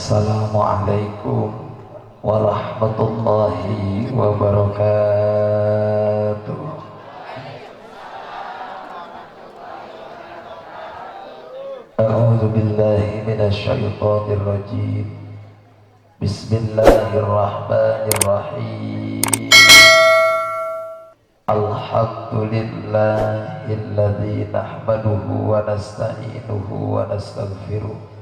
Assalamualaikum warahmatullahi wabarakatuh. A'udzu billahi minasyaitonir rajim. Bismillahirrahmanirrahim. Alhamdulillahilladzi nahmaduhu wa nasta'inuhu wa nastaghfiruh.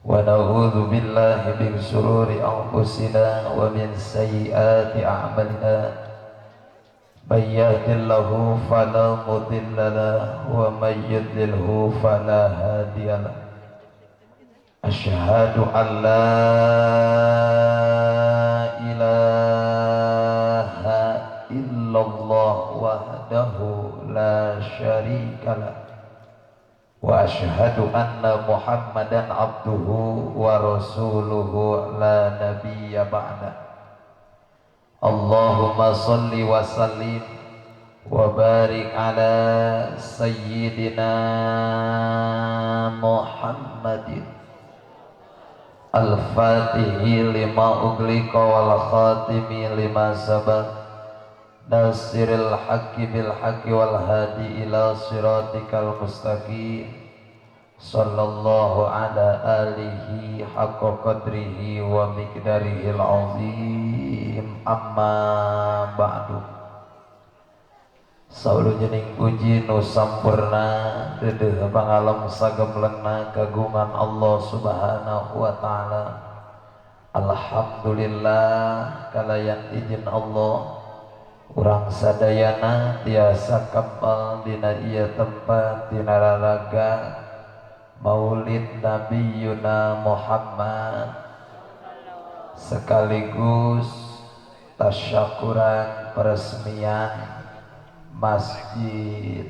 Wa na'udzu billahi min shururi anfusina wa min sayyiati a'malina. May yahdihillahu fala mudilla lahu wa may yudlilhu fala hadiya lahu. Asyhadu an la ilaha illallah wahdahu la syarika lahu. Wa asyhadu anna Muhammadan abduhu wa rasuluhu la nabiyya ba'da. Allahumma salli wa sallim wa barik ala sayyidina Muhammadin al-fatihi lima ughliqa wal khatimi lima sabaq nasiril haqqi bil haqqi wal hadi ila siratikal mustaqim sallallahu ala alihi haqqa qadrihi wa miqdarihil azim amma ba'du. Saulu jening puji nu sampurna deudeuh pangalem sagemlengna kagungan Allah subhanahu wa ta'ala. Alhamdulillah kalayan izin Allah urang sadayana tiasa kapal dina ieu tempat dina raraga Maulid Nabi Yuna Muhammad sekaligus tasyakuran peresmian Masjid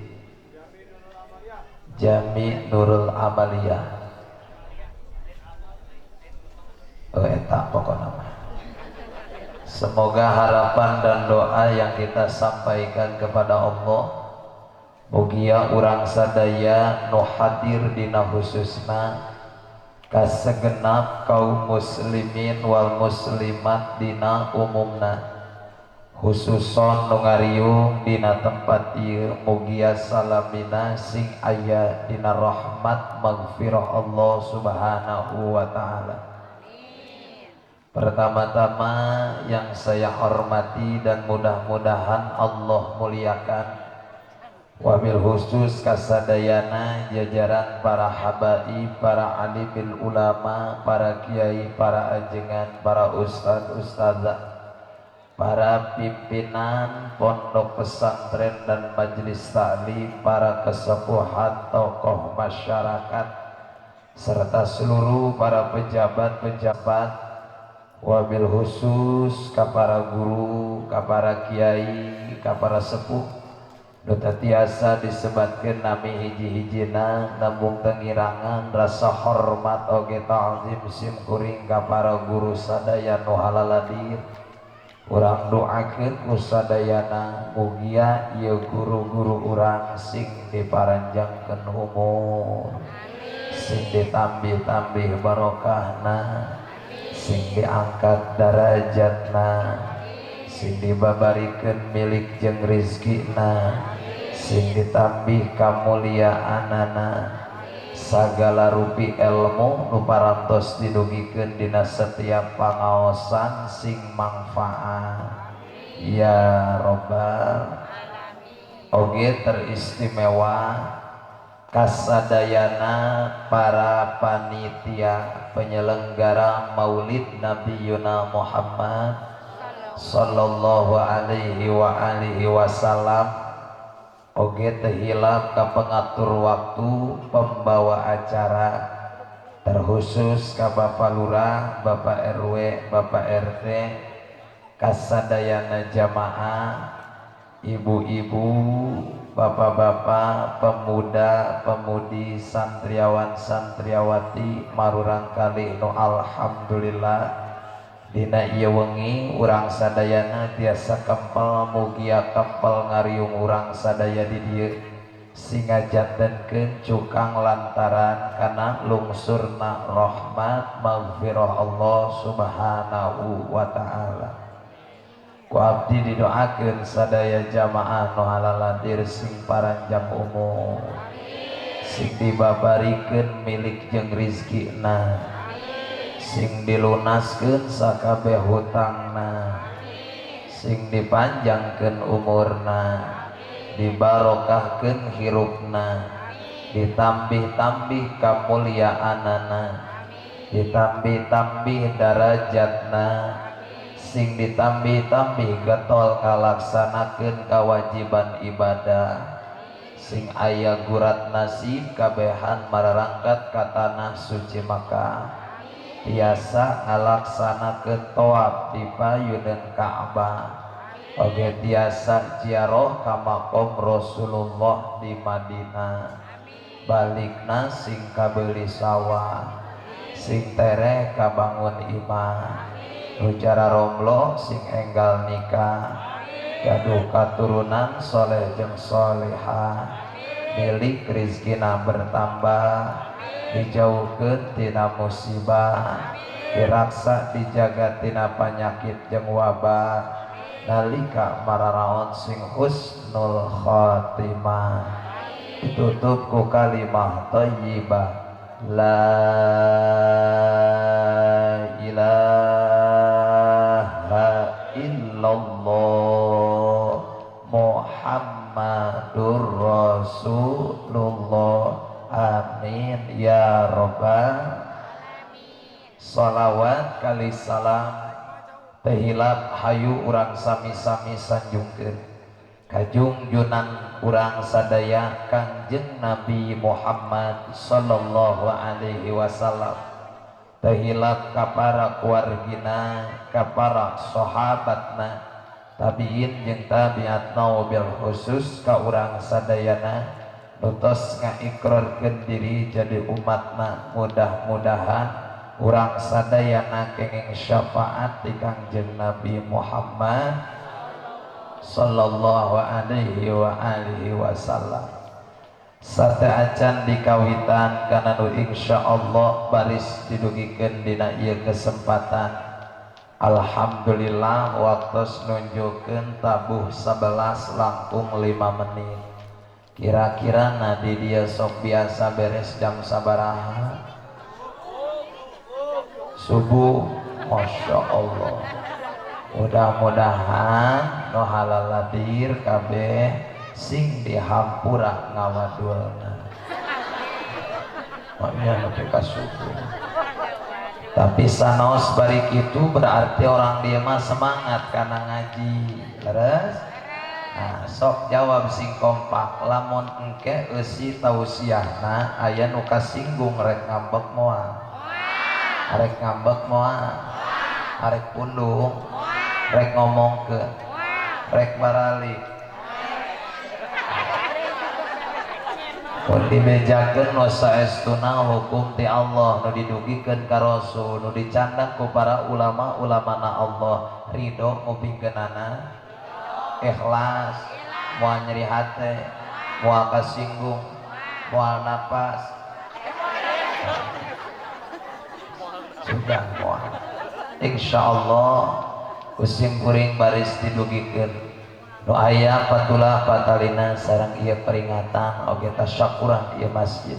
Jami Nurul Amaliyah. Eta pokokna mah. Semoga harapan dan doa yang kita sampaikan kepada Allah mugia urang sadaya nu hadir dina khususna kasegenap kaum muslimin wal muslimat dina umumna khususon nu ngariung dina tempat ieu mugia salamina sing aya dina rahmat maghfirah Allah subhanahu wa ta'ala. Pertama-tama yang saya hormati dan mudah-mudahan Allah muliakan wabil khusus kasadayana jajaran para habaib, para alimil ulama, para kiai, para ajengan, para ustad-ustadzah, para pimpinan pondok pesantren dan majelis taklim, para kesepuhan tokoh masyarakat serta seluruh para pejabat-pejabat, wabil khusus ka para guru, ka para kiai, ka para sepuh nu tiasa disebatkeun nami hiji-hijina nambung tengirangan rasa hormat oge ta'zim sim kuring ka para guru sadaya nu halaladir. Urang doakeun ku sadayana mugia ieu guru-guru urang sing diparanjangkeun umur, sing ditambih-tambih barokahna, sing diangkat darajatna, sing dibabarikeun milik jeung rizkina, sing ditambih kamuliaanana, sagala rupi ilmu nu parantos didugikeun dina setiap pangaosan sing manfaat ya robbal alamin. Oge teristimewa kasadayana para panitia penyelenggara Maulid Nabi Yuna Muhammad sallallahu alaihi wa alihi wasallam. Oge teu hilap ka pengatur waktu pembawa acara terkhusus ka Bapak Lurah, Bapak RW, Bapak RT, kasadayana jamaah, ibu-ibu, bapak-bapak, pemuda, pemudi, santriawan, santriawati, marurang kalih nu alhamdulillah dina ieu wengi urang sadayana tiasa kempel mugia kempel ngariung urang sadaya di dieu sing ngajantenkeun cukang lantaran kana lungsurna rahmat maghfirah Allah subhanahu wa ta'ala. Ku abdi didoakeun sadaya jamaah nu halaladir sing paranjang umur, sing dibabarikeun milik jeung rizkina, sing dilunaskeun sakabeh hutangna, sing dipanjangkeun umurna, dibarokahkeun hirupna, ditambih-tambih kamulyaanana, ditambih-tambih darajatna, sing ditambih-tambih getol ngalaksanakeun kewajiban ibadah, sing aya gurat nasib kabehan mararangkat ka tanah suci Makkah, tiasa ngalaksanakeun tawaf di payeuneun Ka'bah, oge tiasa ziarah ka maqam Rasulullah di Madinah, balikna sing kabeuli sawah, sing tereh kabangun imah, nucara romlo sing enggal nikah, gaduh katurunan soleh jeung solehah, milik rizkina bertambah, dijauhkeun tina musibah, diraksa dijaga tina panyakit jeung wabah, nalika mararaon sing husnul khotimah, ditutup ku kalimah thayyibah la ilaha illallah Muhammadur Rasulullah. Amin ya rabbal. Salawat kali salam tehilap hayu urang sami-sami sanjungkeun kajungjunan urang sadaya Kangjeng Nabi Muhammad sallallahu alaihi wasallam, tehilap ka para keluargina, ka para sahabatna, tabiin jeung tabiatna bil khusus ka urang sadayana nutos ngaikrarkeun diri jadi umatna. Mudah-mudahan urang sadayana kenging syafaat di Kangjeng Nabi Muhammad sallallahu alaihi wa alihi wasallam. Sate acan dikawitan kana nu insyaallah baris didugikeun dina ieu kesempatan. Alhamdulillah waktos nunjukkeun tabuh 11 langkung 5 menit. Kira-kira nadi dia sok biasa beres jam sabaraha? Subuh. Masya Allah. Mudah-mudahan no halaladir kabeh sing dihampura ngawadulna. Maknya sampai ka subuh. Tapi sanos bari kitu berarti orang dia mah semangat karena ngaji. Terus nah, sok jawab sing kompak. Lamun engke eusi tausiahna aya nu kasinggung rek ngambek moal. Arek ngambek moal, arek pundung, rek ngomongkeun, rek baralik. Mun dibejakeun nu saestuna hukum ti Allah nu didugikeun ka Rasul nu dicandak ku para ulama-ulamana Allah, ridho ngupingkeunana, ikhlas, moal nyeri hate, moal kasinggung, moal napas. Sudah moal. Insyaallah kusim kuring baris didugikeun nu aya patulah patalina sareng ieu peringatan oge tasyakuran ieu masjid.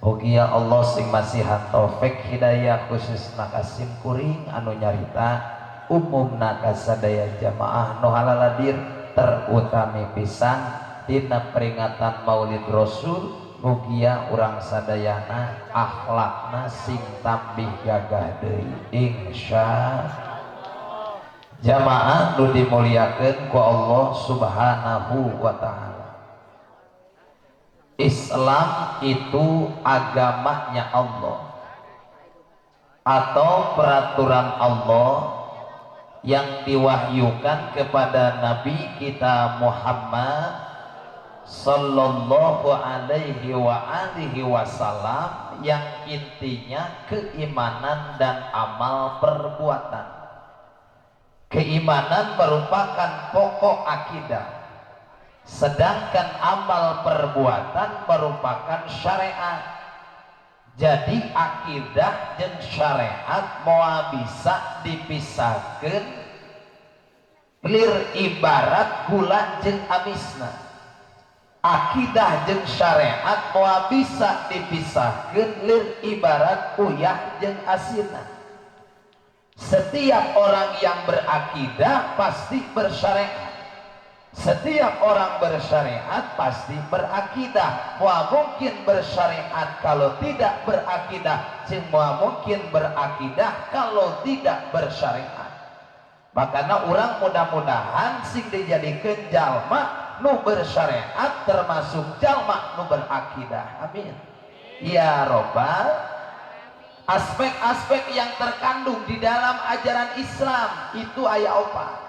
Mugi ya Allah sing masihan taufik hidayah khususna ka sim kuring anu nyarita umumna ka sadaya jamaah nu halaladir terutami pisan dina peringatan Maulid Rasul. Mugia urang sadayana akhlakna sing tambih gagah deui insya jamaah nu dimuliakeun ku Allah subhanahu wa ta'ala. Islam itu agamanya Allah atau peraturan Allah yang diwahyukan kepada Nabi kita Muhammad sallallahu alaihi wa alihi wasallam, yang intinya keimanan dan amal perbuatan. Keimanan merupakan pokok akidah sedangkan amal perbuatan merupakan syariat. Jadi akidah jeung syariat moal bisa dipisahkan lir ibarat gula jeung amisna. Akidah jeung syariat moal bisa dipisahkan lir ibarat uyah jeung asinna. Setiap orang yang berakidah pasti bersyariat. Setiap orang bersyariat pasti berakidah. Moal mungkin bersyariat kalau tidak berakidah, jeung moal mungkin berakidah kalau tidak bersyariat. Makanya orang mudah-mudahan sing dijadikeun jalma nu bersyariat termasuk jalma nu berakidah. Amin ya robbal. Aspek-aspek yang terkandung di dalam ajaran Islam itu aya opat.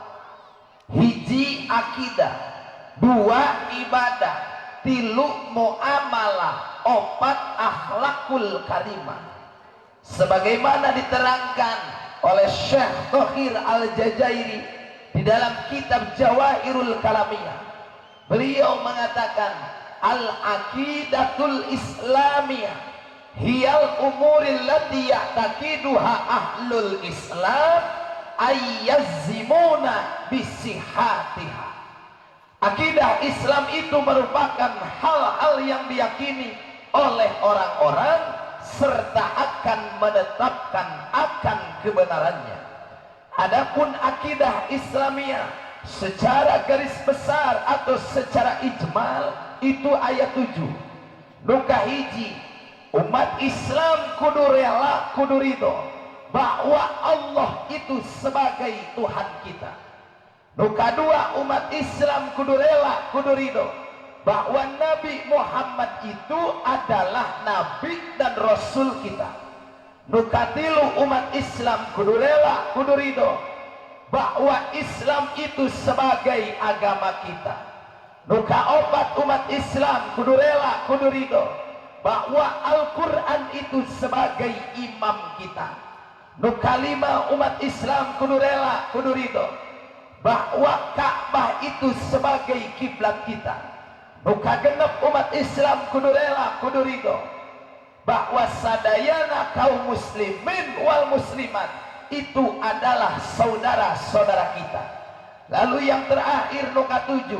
Hiji akidah, dua ibadah, tilu muamalah, opat akhlakul karimah. Sebagaimana diterangkan oleh Syekh Thohir Al-Jazairi di dalam kitab Jawahirul Kalamiyah, beliau mengatakan al-aqidatul islamiyah hiyal umuril lati ya'taqiduha ahlul islam ayyazimuna bisihatiha. Akidah Islam itu merupakan hal-hal yang diyakini oleh orang-orang serta akan menetapkan akan kebenarannya. Adapun akidah Islamiyah secara garis besar atau secara ijmal itu ayat 7. Nuka hiji, umat Islam kudu rela kudu ridho bahwa Allah itu sebagai Tuhan kita. Nuka dua, umat Islam kudu rela kudu ridho bahwa Nabi Muhammad itu adalah Nabi dan Rasul kita. Nuka tilu, umat Islam kudu rela kudu ridho bahwa Islam itu sebagai agama kita. Nuka opat, umat Islam kudu rela kudu ridho bahwa Al-Quran itu sebagai imam kita. Nuka lima, umat Islam kudu rela kudu ridho bahwa Ka'bah itu sebagai kiblat kita. Nuka genep, umat Islam kudu rela kudu ridho bahwa sadayana kaum muslimin wal muslimat itu adalah saudara-saudara kita. Lalu yang terakhir nuka 7,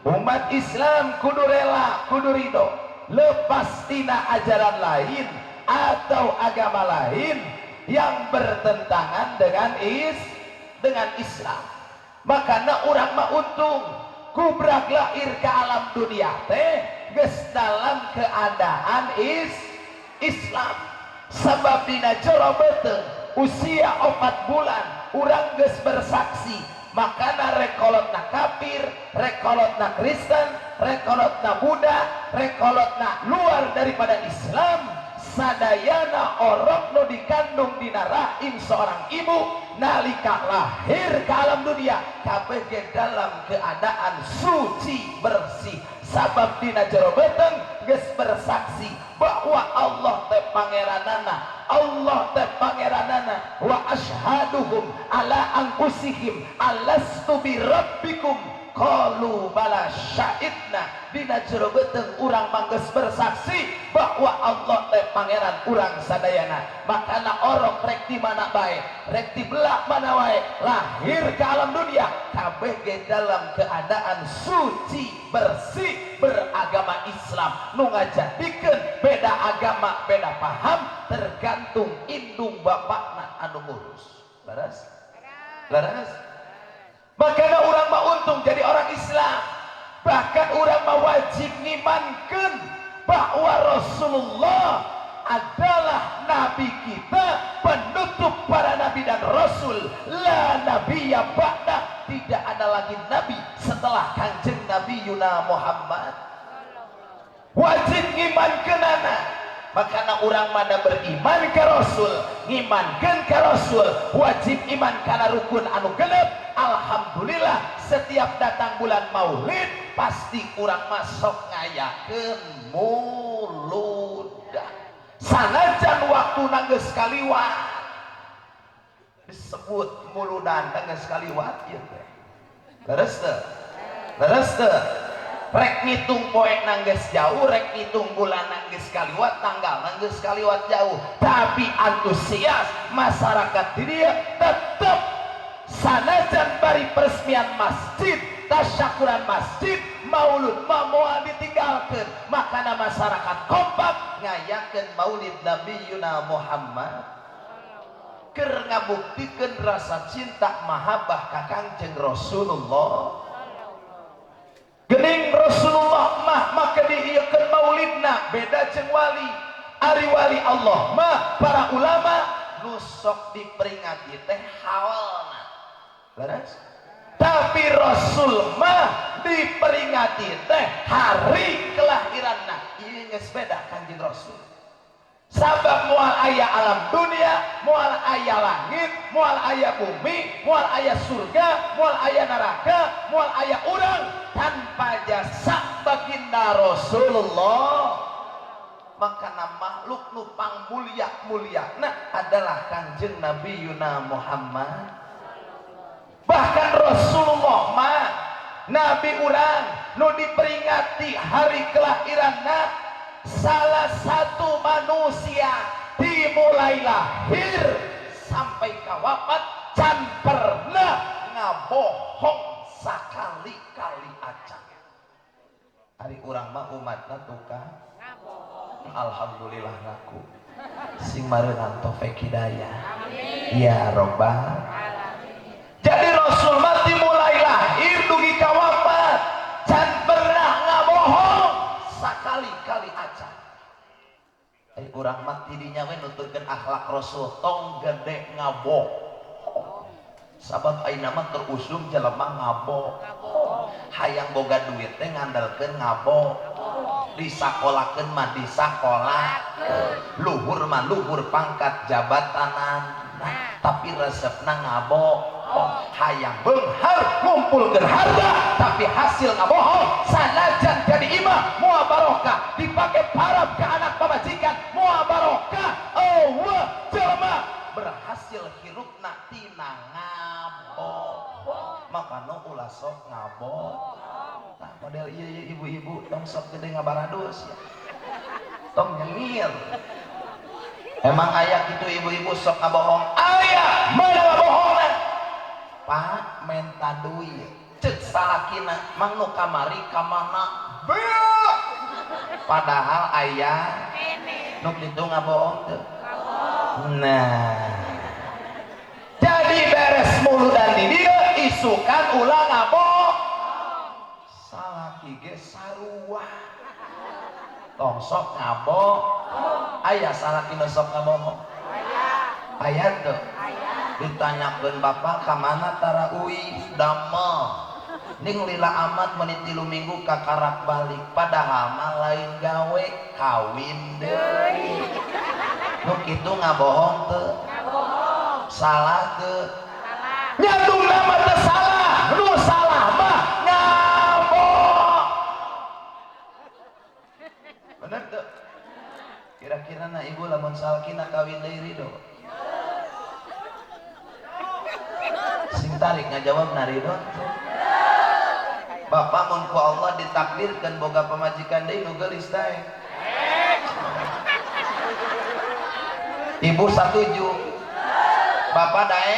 umat Islam kudu rela kudu ridho lepas tina ajaran lain atau agama lain yang bertentangan dengan Islam. Makanya orang mah untung kubrak lahir ke alam dunia teh geus dalam keadaan Islam. Sabab dina jero beuteung usia 4 bulan urang geus bersaksi, makana rekolotna kafir, rekolotna Kristen, rekolotna Buddha, rekolotna luar daripada Islam, sadayana orok nu dikandung dina rahim seorang ibu nalika lahir ke alam dunia kabeh dalam keadaan suci bersih. Sabab dina jero beuteung geus bersaksi bahwa Allah teh pangeranana, Allah teh pangeranana, wa asyhaduhum ala anfusihim alastu bi rabbikum qalu bala syahidna. Dina jero beuteung urang manggeus bersaksi bahwa Allah teh pangeran urang sadayana. Makana orok rek di mana bae, rek di belah mana wae lahir ke alam dunia kabeh ge dalam keadaan suci bersih beragama Islam. Nu ngajadikeun beda agama beda paham tergantung indung bapakna anu ngurus. Laras? Laras? Makanya orang mah untung jadi orang Islam. Bahkan orang mah wajib ngimankeun bahwa Rasulullah adalah nabi kita, penutup para nabi dan rasul. La nabiyya ba'da, tidak ada lagi nabi setelah Kanjeng Nabi Yuna Muhammad. Wajib ngimankeunana. Makanya orang mana beriman ke Rasul, ngimankeun ke Rasul, wajib iman kana rukun anu genep. Alhamdulillah setiap datang bulan Maulid pasti orang masuk ngayakeun muludah. Sanajan waktu nanggeus kaliwat disebut muludan nanggeus kaliwat ieu teh. Leres teu? Leres teu? rek ngitung poe nanggeus jauh, rek ngitung bulan nanggeus kaliwat, tanggal nanggeus kaliwat jauh, tapi antusias masyarakat di dia tetap sanajan bari peresmian masjid, tasyakuran masjid, maulud moal ditinggalkan, makana masyarakat kompak ngayakeun maulid Nabi Yuna Muhammad keur ngabuktikeun rasa cinta mahabbah ka Kangjeng Rasulullah. Gening Rasulullah mah maka diieukeun maulidna beda jeung wali. Ari wali Allah mah para ulama nu sok diperingati teh hawalna. Beres? Tapi Rasul mah diperingati teh hari kelahiranna. Ieu geus beda Kanjeng Rasul. Sabab moal aya alam dunia, moal aya langit, moal aya bumi, moal aya surga, moal aya neraka, moal aya urang tanpa jasa baginda Rasulullah. Maka makhluk nu pangmulia-muliana adalah Kanjeng Nabi Yuna Muhammad. Bahkan Rasulullah mah Nabi urang nu diperingati hari kelahiranna salah satu manusia dimulai lahir sampai ka wafat can pernah ngabohong sakali-kali acan. Ari urang mah umatna tukang ngabohong. Alhamdulillah ngaku sing mareunan taufik hidayah. Ya Rabbal alamin. Jadi Rasul mah dimulai lahir dugi ka wafat can pernah ngabohong sakali-kali acan. Urang mah tidinya we nuturkeun akhlak Rasul tong gede ngaboh. Sabab ayeuna mah terusum jelema ngaboh. Hayang boga duit teh ngandalkeun ngaboh. Disakolakeun mah disakolakeun. Luhur mah luhur pangkat jabatanan. Tapi resepna ngaboh. Hayang beunghar ngumpulkeun harta tapi hasil ngabohong. Sanajan jadi imah moal barokah dipake parab ke anak pamajikan moal barokah. Allah jelema berhasil hirupna tina ngaboh. Makana ulah sok ngaboh. Nah model ieu ibu-ibu tong sok gede ngabaradus ya. Tong nyengir. Emang aya kitu ibu-ibu sok ngabohong? Aya, mana ngabohongna? Pak menta duit cek salakina mang nu kamari kamana bea padahal ayah nu kitu ngabohong teu. Nah jadi beres muludan di dieu isukan ulah ngabohong salaki ge sarua tong sok ngabohong. Aya salaki nu sok ngabohong? Aya teu? Ditanyakeun bapak kamana tara uwi damel ning lila amat menit 3 minggu kakarak balik padahal mah lain gawe kawin deui. Nu kitu ngabohong teu? Ngabohong. Salah teu? Salah. Nyandungna mah teu salah, nu salah mah ngabohong. Bener teu? Kira-kira na ibu lamun salkina kawin deui ridho? Sing tarik ngajawab naridho. Bapak mun ku Allah ditakdirkeun boga pamajikan deui nu geulis dae. Ibu satuju. Bapak dae?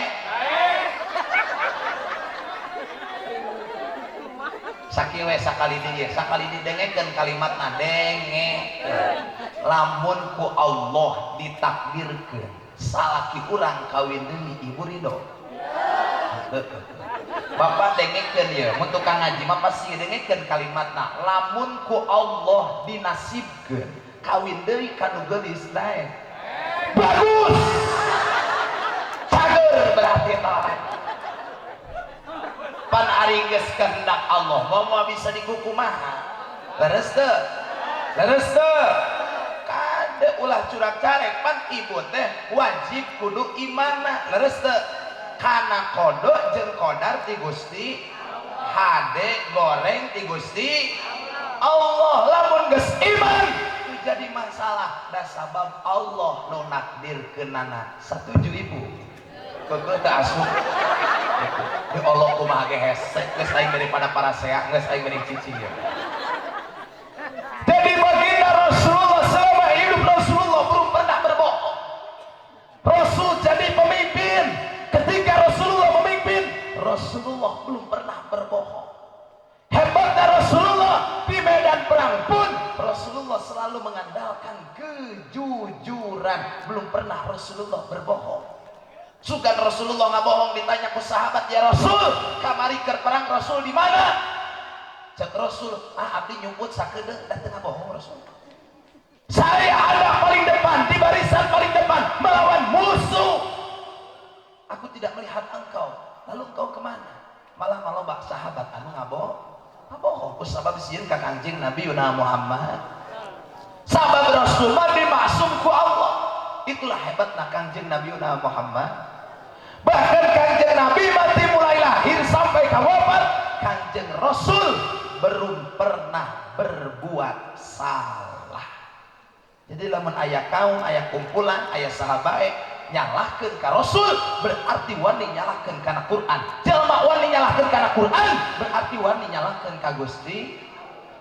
Sakieu sakali didengekeun kalimatna dengekeun. Lamun ku Allah ditakdirkeun salaki urang kawin deui ibu ridho. Bapak dengekeun ya, mun tukang ngaji mah pasti dengekeun kalimatna. Lamun ku Allah dinasibkeun kawin deui ka nu geulis dae. Bagus. Cager berarti tah. Pan ari geus kehendak Allah, moal bisa dikukumaha. Leres teu? Leres teu? Kade ulah curang carek pan ibu teh wajib kudu imanna. Leres teu? Kana kodok jeung kodar ti Gusti hade goreng ti Gusti Allah. Lamun geus iman jadi masalah da sabab Allah nu nakdirkeunana. Setuju ibu? Keukeut teu asup. Di Allah kumaha ge hese geus aing daripada para seak geus aing mending cicing ya. kejujuran. Belum pernah Rasulullah berbohong. Sugan Rasulullah nggak bohong, ditanya ke sahabat, ya Rasul, kamari ke perang Rasul di mana? Cek Rasul, abdi nyumput sakedeung dan tengah bohong Rasul. Saya ada paling depan, di barisan paling depan melawan musuh. Aku tidak melihat engkau. Lalu engkau kemana? Malah malobak sahabat anu ngabohong. Kusabab sieun ka Kangjeng Nabi Muhammad. Sahabat Rasul mah dimaksum ku Allah. Itulah hebatna Kangjeng Nabi Muhammad. Bahkan Kangjeng Nabi mati mulai lahir sampai ka wafat, Kangjeng Rasul belum pernah berbuat salah. Jadi lamun aya kaum, aya kumpulan, aya sahabat nyalahkeun ka Rasul, berarti wani nyalahkeun kana Quran. Jalma wani nyalahkeun kana Quran, berarti wani nyalahkeun ka Gusti.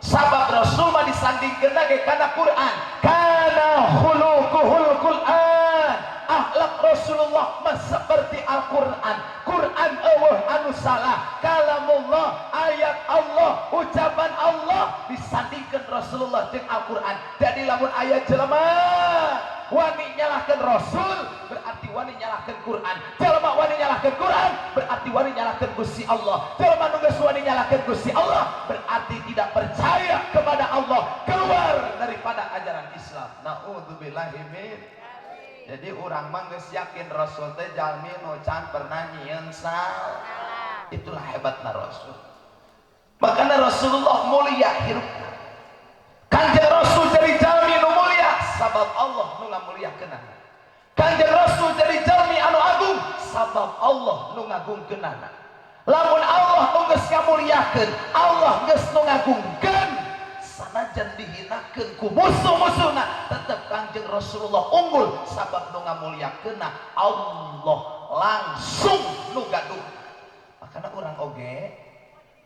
Sabab Rasul mah disandingkeun ge kana Quran. Kana khuluquhul Quran. Akhlak Rasulullah mah seperti Al-Quran. Quran eueuh anu salah, kalamullah, ayat Allah, ucapan Allah disandingkeun Rasulullah jeung Al-Quran. Jadi lamun ayat jelema wani nyalahkeun Rasul, berarti wani nyalahkeun Quran. Jelema wani nyalahkeun Quran, berarti wani nyalahkeun Gusti Allah. Jelema nu geus wani nyalahkeun Gusti Allah, berarti tidak percaya kepada Allah, keluar daripada ajaran Islam. Naudzubillahi min. Jadi orang mah geus yakin Rasul teh jalmi nu can pernah nyieun salah. Itulah hebatna Rasul. Makanya Rasulullah mulia hirupna. Kanjeng Rasul jadi jalmi nu mulia sabab Allah nu ngamuliakeunana. Kanjeng Rasul jadi jalmi anu agung sabab Allah nu ngagungkeunana. Lamun Allah nu geus ngamuliakeun, Allah geus nu ngagungkeun, sanajan dihinakeun ku musuh-musuhna, tetep Kanjeng Rasulullah unggul sabab nu ngamuliakeunna Allah langsung nu gaduh. Makanya orang oge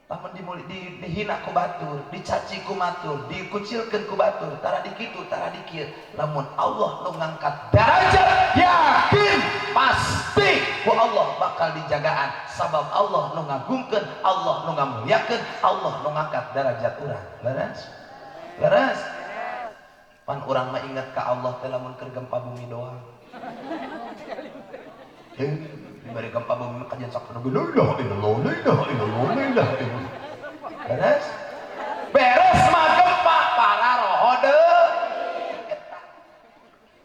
lamun dihina ku batur, dicaci ku matur, dikucilkeun ku batur, tara dikitu tara dikieu, lamun Allah nu ngangkat derajat, yakin pasti ku Allah bakal dijagaan sabab Allah nu ngagungkeun, Allah nu ngamuliakeun, Allah nu ngangkat derajat urang. Leres? Pan urang mah ingat ka Allah teh lamun keur gempa bumi doang. Dibari gempa bumi mah kajian sakna la ilaha illallah la ilaha illallah la ilaha illallah. Beres mah gempa para roho deui.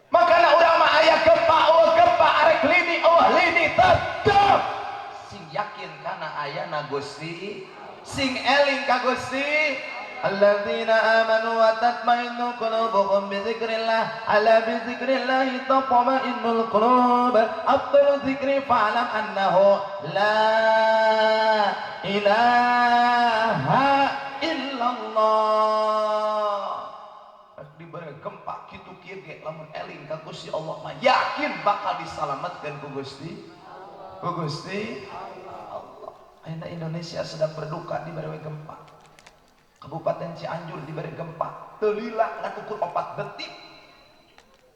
Makana urang mah aya gempa arek lini lini tetep sing yakin kana ayana Gusti, sing eling ka Gusti. Alladzina amanu wa tatma'innu qulubuhum bi dzikrillah, ala bi dzikrillah tatma'innul qulub. Afdalu dzikri fa'lam annahu la ilaha illallah. Diberi gempa kitu kieu ge lamun eling ka Gusti Allah mah yakin bakal disalametkeun ku Gusti. Ku Gusti Allah. Ayeuna Indonesia sedang berduka diberi gempa. Kabupaten Cianjur diberi gempa, telila ngakukur 4 detik.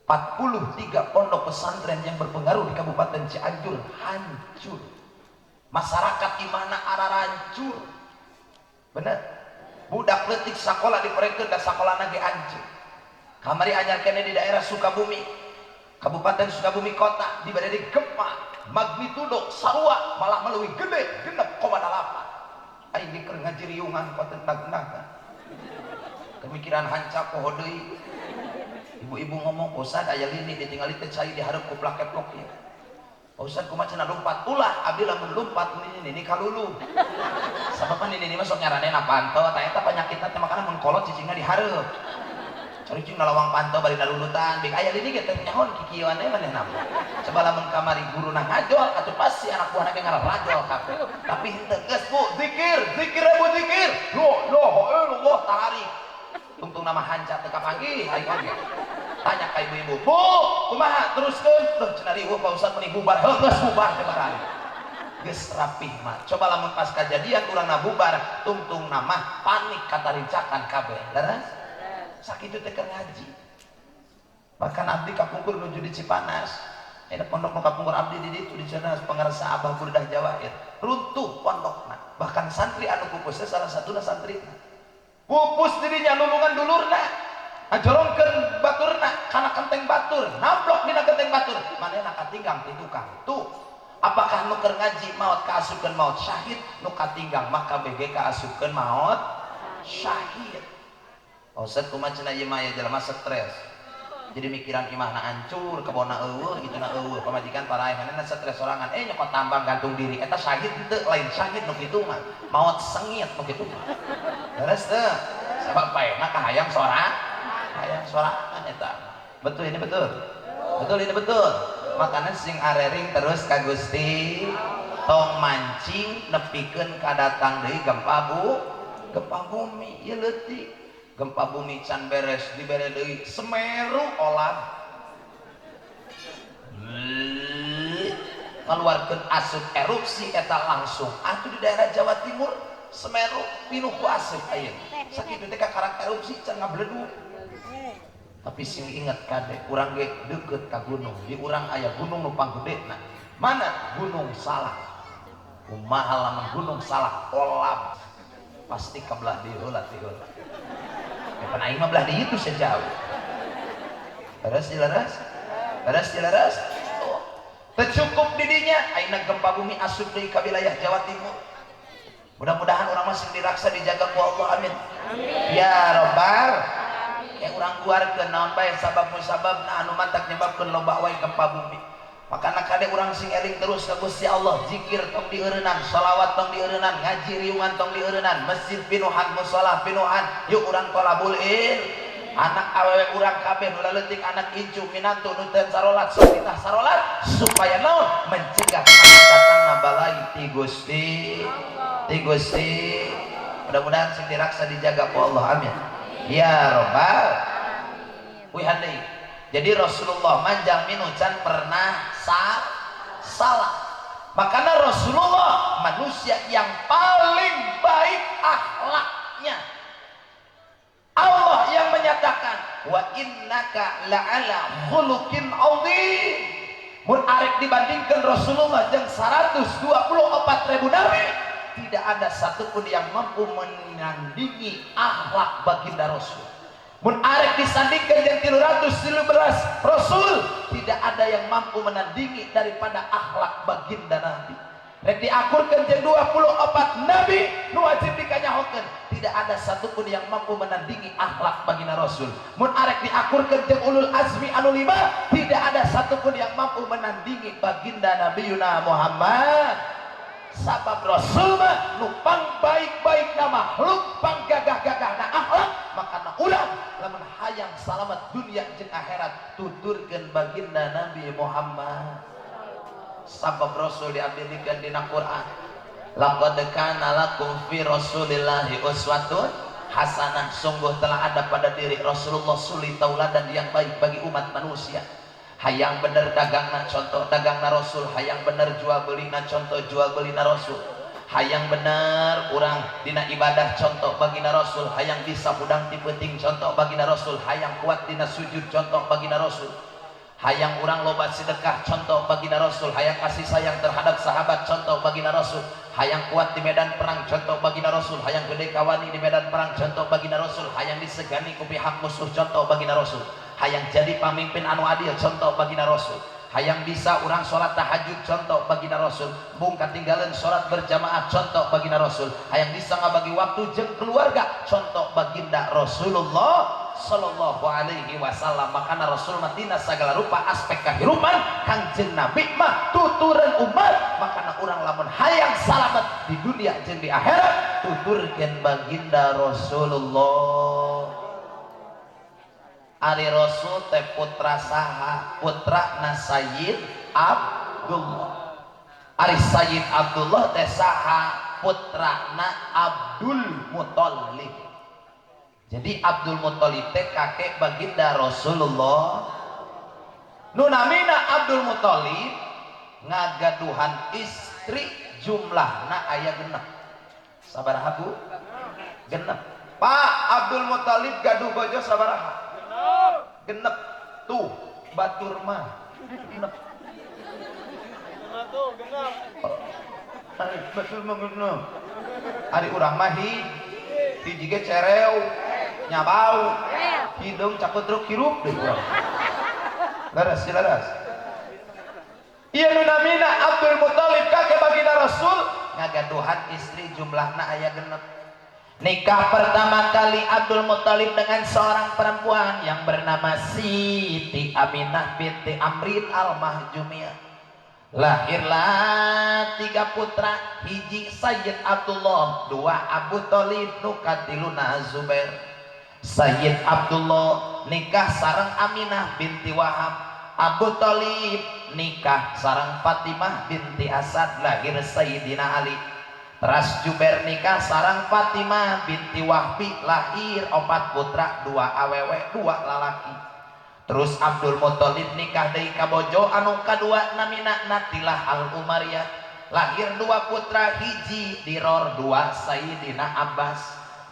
43 pondok pesantren yang berpengaruh di Kabupaten Cianjur hancur. Masyarakat di mana arah hancur. Bener? Budak leutik sakola dipereukeun da sakolana ge hancur. Kamari anyar kene di daerah Sukabumi, Kabupaten Sukabumi kota diberi gempa magnitudo sarua malah meuleuwih gede 6,8. Aing keur ngajiriungan ku tentang-tentang. Kemikiran hancap poho deui. Ibu-ibu ngomong, "Ustaz aya lini ditinggali teh cai dihareup ku plak-plok ieu." Ustaz kumaha cenah lompat ulah, abdi lamun lompat ini kalulu. Sabab ini mah sok nyaranena pantau, eta panyakitna teh makana mun kolot cicingna dihareup. Cicing nalawang pantau bari dalulutan, bik aya lini ge teh nyaho kikieuan teh manehna. Coba lamun kamari guruna ngajol atuh pasti anak buahna ge ngarah rajol kabeh. Tapi henteu geus Bu, zikir Bu zikir. La ilaha illallah tarik. Tungtung nama hanca teu kapanggih aing oge. Tanya ka ibu-ibu, "Bu, kumaha teruskeun?" Duh cenah riweuh Pak Ustaz meni bubar. Heuh geus bubar teh barang. Geus rapih mah. Coba lamun pas kejadian urangna bubar, tungtung nama panik katarincakan kabeh. Leres? Sakitu teh keur ngaji. Bahkan abdi kapungkur nuju di Cipanas. Ada pondok nu kapungkur abdi di ditu di Cipanas pangarsa Abah Burdah Jawair. Runtuh pondokna. Bahkan santri anu pupus salah satuna santrina. Pupus dirinya nulungan dulurna. ngajolongkeun baturna kana genteng batur, nablok dina genteng batur, manehna katinggang ti tukang. Tuh, apakah nu keur ngaji maot kaasupkeun maot syahid, nu katinggang maka BG kaasupkeun maot syahid. Ustaz kumaha cenah ieu mah aya jelema stres. Jadi mikiran imahna hancur, kebona eueuh gituna eueuh, pamajikan paraeh manehna stres sorangan, nyokot tambang gantung diri, eta syahid teu lain syahid nu kitu mah, maot sengit nu kitu mah. Beres teu? Sabab paena kahayang sorangan eta. Betul ini betul. Betul ini betul. Makanya sing arering terus ka Gusti tong mancing nepikeun kadatang deui gempa bumi ieu leutik. Gempa bumi can beres dibere deui Semeru olah. Ngaluarkeun asup erupsi eta langsung atuh di daerah Jawa Timur Semeru pinuh ku asup ayeuna. Sakitu teh karak erupsi can ngabledug. Tapi sing inget kade urang ge deukeut ka gunung, di urang aya gunung nu panggedena. Mana? Gunung Salak. Kumaha lamun Gunung Salak olap pasti kabelah dieu heula ti heula. Pan aing mah belah dieu itu sejauh. Beres dileres. Oh. Teu cukup di dinya ayeuna gempa bumi asup deui ka wilayah Jawa Timur. Mudah-mudahan urang masih diraksa dijaga ku Allah, amin. Ya Rabbal. Urang keluarkeun naon bae sabab musababna anu mantak nyebabkeun loba wae gempa bumi. Makana kade urang sing eling terus ka Gusti Allah, zikir tong dieureunnan, shalawat tong dieureunnan, ngaji riungan tong dieureunnan, masjid pinuhan, mushola pinuhan. Yuk urang tolabul anak awewe urang kabeh nu leutik anak incu minantu nu teu sarolat sok ditah sarolat supaya naon mencegah datangna balai ti Gusti. Mudah-mudahan sing diraksa dijaga ku Allah, amin. Ya Rabbal. Wihan deui. Jadi Rasulullah manjang minu can pernah salah. Makanya Rasulullah manusia yang paling baik akhlaknya. Allah yang menyatakan wa innaka la'ala khuluqin adzim. Mun arek dibandingkan Rasulullah jeung 124.000 nabi, tidak ada satupun yang mampu menandingi akhlak baginda Rasul. Mun arek disandingkan yang 313 Rasul, tidak ada yang mampu menandingi daripada akhlak baginda Nabi. Rek diakurkeun jeung 24 nabi nu wajib dikanyahokeun, tidak ada satupun yang mampu menandingi akhlak baginda Rasul. Mun arek diakurkeun jeung ulul azmi anu 5, tidak ada satupun yang mampu menandingi baginda Nabi Yuna Muhammad. Sabab Rasul mah nupang baik-baik na makhluk pang gagah-gagah na akhlak, makana ulah lamun hayang salamet dunia jeung akhirat tuturkeun baginda Nabi Muhammad. Sabab Rasul diambilikeun dina Quran, laqad kana lakum fi rasulillahi uswatun hasanah, sungguh telah ada pada diri Rasulullah suri tauladan yang baik bagi umat manusia. Hayang bener dagangna contoh dagangna Rasul, hayang bener jual belina contoh jual belina Rasul, hayang bener urang dina ibadah contoh baginda Rasul, hayang bisa budang ti peuting contoh baginda Rasul, hayang kuat dina sujud contoh baginda Rasul, hayang urang loba sedekah contoh baginda Rasul, hayang kasih sayang terhadap sahabat contoh baginda Rasul, hayang kuat di medan perang contoh baginda Rasul, hayang gede kawani di medan perang contoh baginda Rasul, hayang disegani ku pihak musuh contoh baginda Rasul, hayang jadi pamimpin anu adil contoh baginda Rasul, hayang bisa urang sholat tahajud contoh baginda Rasul, bung katinggalan sholat berjamaah contoh baginda Rasul, hayang bisa ngabagi waktu jeung keluarga contoh baginda Rasulullah sallallahu alaihi wasallam. Makana Rasul mah tina sagala rupa aspek kahirupan Kangjeng Nabi mah tutureun umat. Makana urang lamun hayang salamet di dunia jeung di akhirat tuturkeun baginda Rasulullah. Ari Rasul teh putra saha? Putra na Sayyid Abdullah. Ari Sayyid Abdullah teh saha? Putra na Abdul Muthalib. Jadi Abdul Muthalib teh kakek baginda Rasulullah. Nu namina Abdul Muthalib ngagaduhan istri jumlahna aya 6. Sabaraha Bu? 6. Pak Abdul Muthalib gaduh bojo sabaraha? Genep. Tuh batur mah genep. Tuh genep. Ari betul mah genep. Ari urang mah hiji ge cereu nyabau hidung cakutruk hirup deui urang. Laras laras. Ieu nu namina Abdul Muthalib kakek baginda Rasul ngagaduhan istri jumlahna aya 6. Nikah pertama kali Abdul Muthalib dengan seorang perempuan yang bernama Siti Aminah binti Amrin al-Mahjumiyah. Lahirlah 3 putra, hiji Sayyid Abdullah, 2 Abu Thalib, nu katiluna Zubair. Sayyid Abdullah nikah sareng Aminah binti Wahab. Abu Thalib nikah sareng Fatimah binti Asad, lahir Sayyidina Ali. Teras Jubair nikah sareng Fatimah binti Wahbi, lahir 4 putra, 2 awewe 2 lalaki. Terus Abdul Muthalib nikah deui ka bojo anu kadua namina Natilah al-Umariyah, lahir 2 putra, hiji Diror, 2 Sayyidina Abbas.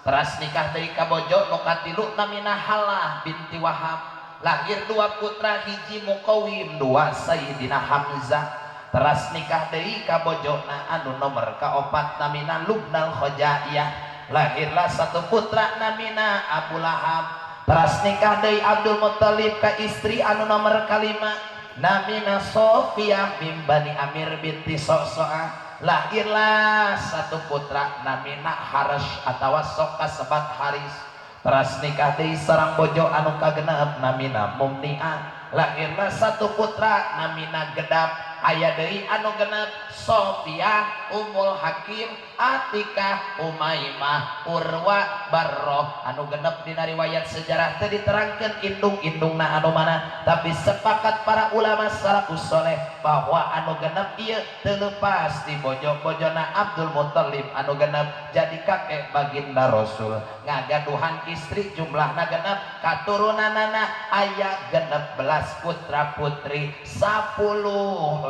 Teras nikah deui ka bojo nu katilu namina Halah binti Wahab, lahir 2 putra, hiji Muqawim, 2 Sayyidina Hamzah. Teras nikah deui ka bojona anu nomor kaopat namina Lubnal Khojaiyah, lahirlah 1 putra namina Abu Lahab. Teras nikah deui Abdul Muthalib ka istri anu nomor kalima namina Sofiyah bin Bani Amir binti So'so'ah, lahirlah 1 putra namina Harash atawa sok kasebat Haris. Teras nikah deui sareng bojo anu kagenep namina Mumni'ah, lahirlah 1 putra namina Gedap. Aya deui anu genep Sofiyah, Ummul Hakim, Atikah, Umaymah, Urwa, Barroh. Anu genep dina riwayat sejarah teu diterangkeun indung-indungna anu mana, tapi sepakat para ulama salafus saleh bahwa anu genep ieu teu leupas di bojo-bojona Abdul Muthalib anu genep jadi kakek baginda Rasul. Ngagaduhan istri jumlahna genep, katurunanana aya 16 putra putri, 10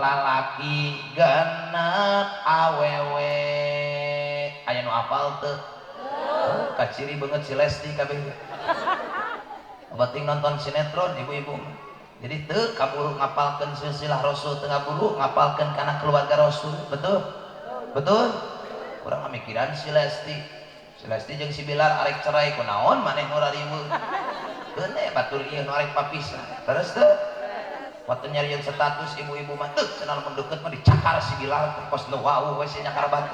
lalaki, 6 awewe. Aya nu apal teu? Kaciri banget si Lesti kabeh. Bating nonton sinetron ibu-ibu. Jadi teu kaburu ngapalkeun silsilah Rasul, teu kaburu ngapalkeun kana keluarga Rasul. Betul? Betul? Urang ngamikiran si Lesti. Si Lesti jeung si Bilar arek cerai kunaon maneh nu rariweuh. Beune batur ieu nu arek papisah. Terus teu? Waktu nyariin status ibu-ibu mah tuh cenah mun deukeut mah dicakar si Bilal kos nu wau we nya nyakar batu.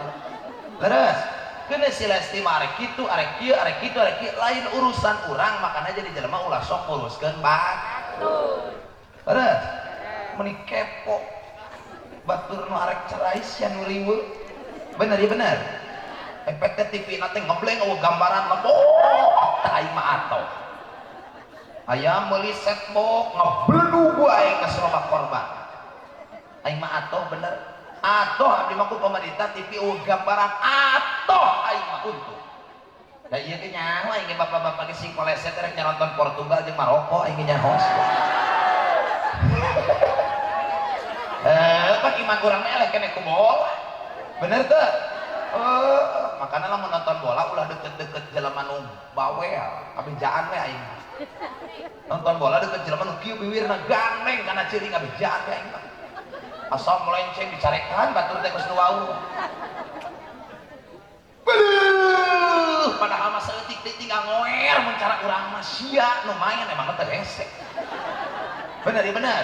Leres keun si Lesti mah arek kitu arek kieu arek kitu arek kieu lain urusan urang, makana jadi jelema ulah sok nguruskeun batur. Leres meni kepo batur nu arek cerai sia nu riweuh. Bener ya bener. Efek ke TV nanti ngebleng eueuh gambaran mah tah aing mah atoh. Aya meuli setbox ngebelu gua aing ka serobak korban. Aing mah atoh bener. Atoh abdi mah ku pemerintah TV gambaran atoh aing mah untung. Da ieu ge nyaho aing ge bapak-bapak ge sing koleset rek nyaronton Portugal jeung Maroko aing ge nyaho. Kan iman urang mah eleh keneh ku bola. Bener teu? Makana lamun nonton bola ulah deket-deket jelema nu bawel, abejaan we aing. Nonton bola deket jelema nu kieu bibirna gandeng kana ceuring abejaan we aing mah. Asal melenceng dicarekan batur teh geus nu wau. Beuh, padahal mah saeutik-eutik ngoer mun cara urang mah sia nu main emang teh hese. Bener ya bener.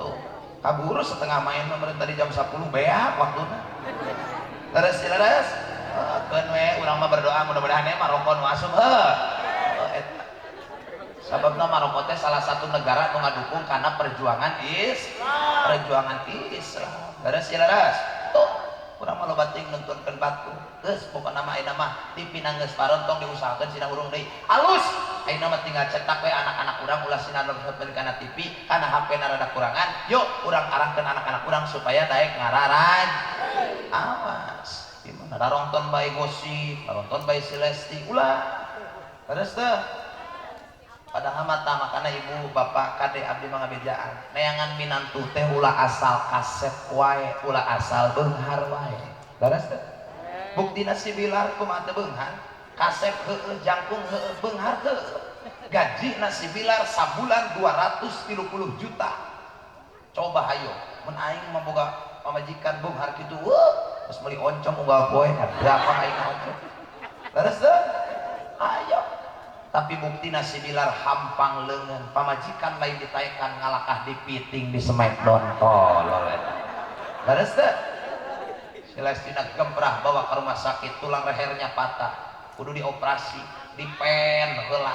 Tuh, kaburu setengah main pemerintah di jam 10 beak waktuna. Leres keun we urang mah berdoa mudah-mudahan Maroko nu asup sababna Maroko teh salah satu negara nu ngadukung kana perjuangan Islam. Leres tuh urang mah loba ting nuntunkeun batu geus pokona mah ayeuna mah TV nanggeus parontong diusahakeun sina urang deui alus ayeuna mah tinggal cetak we anak-anak urang ulah sina nonton kana TV kana HP-na rada kurangan yuk urang arahkeun anak-anak urang supaya daek ngararaj. Awas gimana nonton bae gosip nonton bae si Lesti ulah terus teh padahal mata makana ibu bapak kade abdi mangabejaan neangan minantu teh ulah asal kaset wae ulah asal beunghar wae terus teh buktina si Bilar kumaha teu beunghar kaset heueuh jangkung heueuh beunghar heueuh gajina si Bilar sabulan 230 juta coba hayo mun aing memboga pamajikan beunghar kitu terus meuli oncom unggal poe berapa aing oncom terus teh ayo tapi buktina si Bilar hampang leungeun pamajikan lain ditaekan ngalakah di piting di Smackdown tolol eta leres teh si Lestina gembrah bawa ke rumah sakit tulang lehernya patah kudu dioperasi dipen heula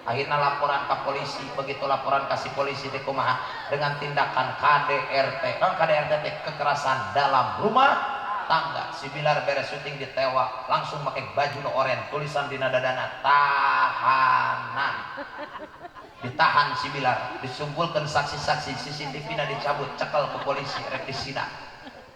akhirnya laporan ke polisi begitu laporan kasih polisi teh kumaha dengan tindakan KDRT KDRT teh kekerasan dalam rumah tangga si Bilar beres syuting ditewak langsung pakai baju no oranye tulisan dina dadana tahanan ditahan si Bilar disumpulkan saksi-saksi CCTV na dicabut cekel ke polisi rek disidang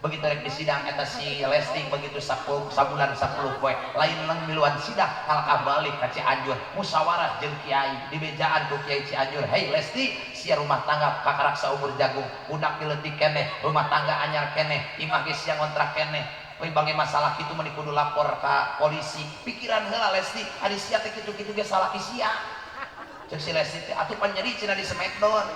begitu rek disidang eta si Lesti begitu sabulan 10 poe lain lang miluan sidang kalkah balik ka Cianjur musyawarah jeung kiai di bejaan ku kiai Cianjur hei Lesti sia rumah tangga kakarak saumur jagung budak dileutik keneh rumah tangga anyar keneh imah geus sia ngontrak keneh bagi masalah kitu mah kudu lapor ka polisi pikiran heula Lesti ari sia teh kitu-kitu ge salah sia cek si Lesti teh atuh pan nyeri cenah di Smackdown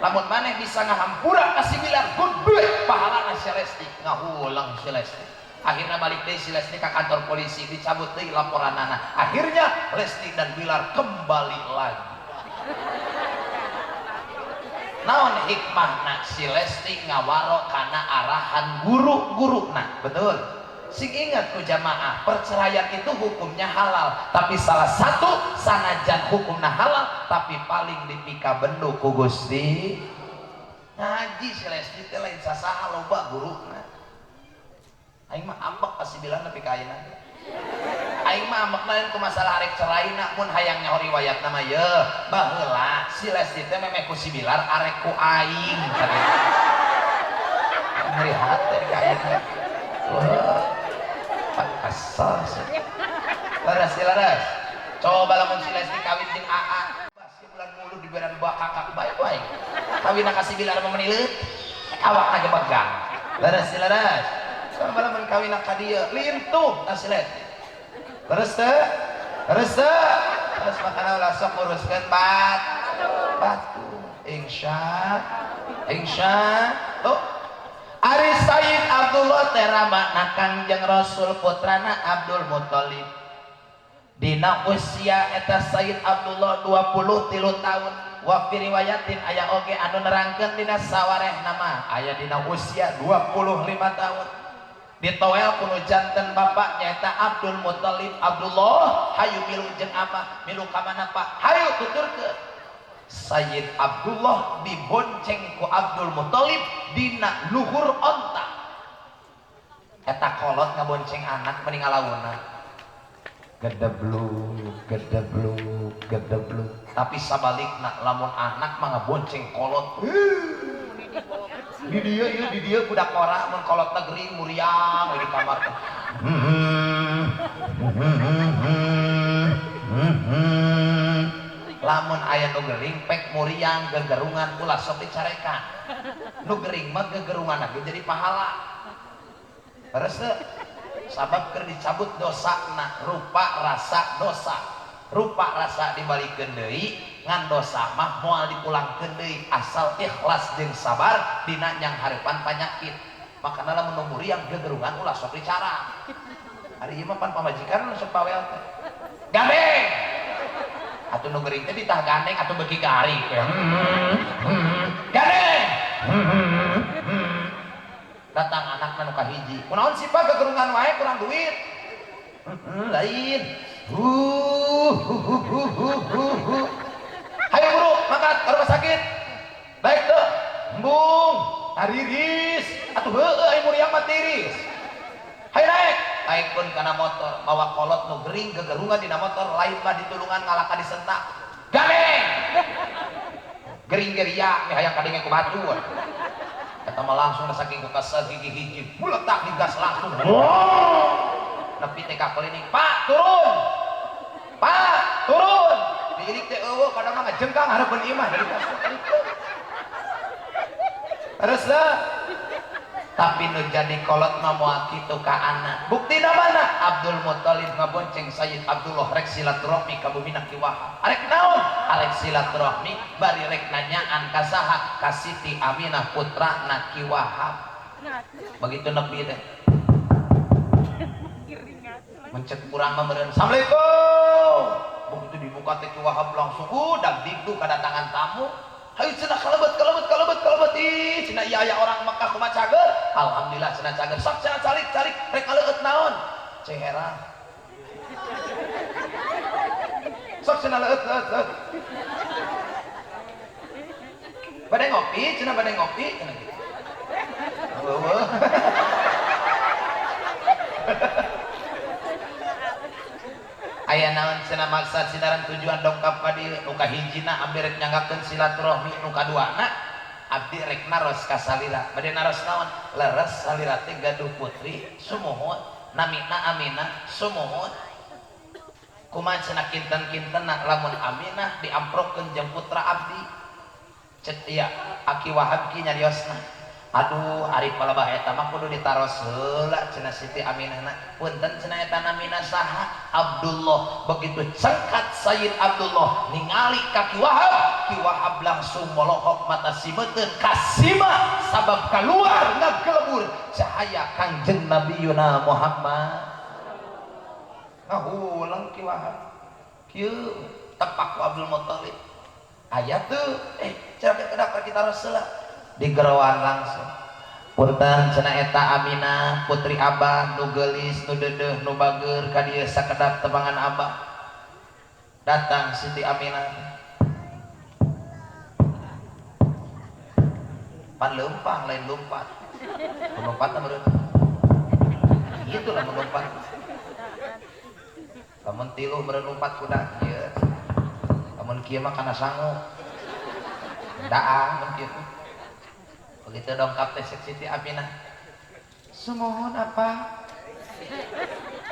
lamun maneh bisa ngahampura ka si Bilar gede pahalana si Lesti ngahulang si Lesti akhirnya balik deui si Lesti ka kantor polisi dicabut deui laporanana akhirnya Lesti dan Bilar kembali lagi naon hikmahna si Lesti ngawaro kana arahan guru-guruna betul sing ingat ku jamaah perceraian itu hukumnya halal tapi salah satu sanajan hukumnya halal tapi paling dipika bendu ku Gusti ngaji si Lesti teh lain sasaha loba guruna aing mah ambek kasih bilang nepi ka ayeuna aing mah ambek lain ku masalah arek ceraina mun hayang nyaho riwayat nama ye baheula si Lesti teh memeh ku si Bilar arek ku aing ngeri hate ka ayeuna asal laras coba lamun si Lesti kawin jeung AA basi bulan mulu di beran bawa kakak bae-bae kawin kasih Bilar mah menileut awakna ge begang laras coba lamun kawin ka dieu lintuh si Lesti terus makana ulah sok uruskeun batu insya Ari Sayyid Abdullah teramana Kangjeng Rasul putrana Abdul Muthalib dina usia eta Sayyid Abdullah 23 tahun wa fi riwayatin aya oge anu nerangkeun dina sawarehna mah aya dina usia 25 tahun ditowel kuno janten bapak nyaeta Abdul Muthalib Abdullah hayu milu jeung amah milu ka mana Pak hayu tuturkeun Sayyid Abdullah dibonceng ku Abdul Muthalib dina luhur onta eta kolot ngabonceng anak mending ngalauna gedebluk tapi sabalikna lamun anak mah ngabonceng kolot di dia budak ora mun kolot negeri muriang di kamar lamun aya nu gering pek muriang gegerungan ulah sok dicarekan nu gering mah gegerungan lagi jadi pahala terus sabab keur dicabut dosana rupa rasa dosa rupa rasa dibalikeun deui ngan dosa mah moal dipulangkeun deui asal ikhlas jeung sabar dina nyang hareupan panyakit makana lamun nu muriang gegerungan ulah sok dicara ari ieu mah pan pamajikan sok pawel teh gandeng atuh nu gering teh ditah gandeng atuh beuki gari gandeng datang anak nu kahiji kunaon sih Pak gegerungan wae kurang duit lain hayu buru mangkat ka rumah sakit baik tuh embung hariris atuh heueuh aya muriang mah tiris hayu naik naikkeun kana motor bawa kolot nu gering gegerungan dina motor lain mah ditulungan ngalaka disentak gandeng gering geria nih hayang kadenge ku batuan eta mah langsung saking ku kasar gigi hiji meletak di gas langsung nepi teh ka klinik Pak turun diirik teh eueuh kadang mah ngajengkang hareupeun imah dari kasar terus tapi nu jadi kolot mah moal kitu ka anak buktina mana Abdul Muthalib ngabonceng Sayyid Abdullah rek silaturahmi ka bumina Ki Wahab arek naon arek silaturahmi bari rek nanyaan ka saha ka Siti Aminah putrana Ki Wahab begitu nepi teh mencet kurang mah meureun assalamualaikum begitu muka teh Wahab langsung udah digdu kedatangan tamu. Hayu cenah kalebet ih cenah ieu aya orang Mekah kumaha cager. Alhamdulillah cenah cager. Sok cenah calik rek kaleueut naon? Ceherang. Sok cenah leueut. Bade ngopi cenah cenah gitu. Eueuh. Aya naon cenah maksud sinaran tujuan dongkap ka dieu nu kahijina abdi rek nyanggakeun silaturahmi nu kaduana abdi rek naros ka salira bade naros naon leres salira teh gaduh putri sumuhun namina Aminah sumuhun kumaha cenah kinten-kintenna lamun Aminah diamprokkeun jeung putra abdi cet ieu Aki Wahab ki nyariosna aduh ari palebah eta mah kudu ditaros heula cenah Siti Aminahna punten cenah eta namina saha Abdullah begitu cengkat Sayyid Abdullah ningali ka Ki Wahab langsung molohok mata simeuteun kasima sabab keluar ngagelebur cahaya Kangjeng Nabiyuna Muhammad ngahulang Ki Wahab kieu tepak ku Abdul Muthalib aya teu cenah kedak kita rasul di gerawan langsung punten cenah eta Aminah putri Abah nu geulis nu deudeuh nu bageur ka dieu sakedap tebangan Abah datang Siti Aminah pan leumpang lain lompat melompat meureun kitu lah melompat lamun tilu meureun lompat kuda ieu lamun kieu mah kana sangu daang mun kitu begitu dongkap teh Siti Aminah sumohon apa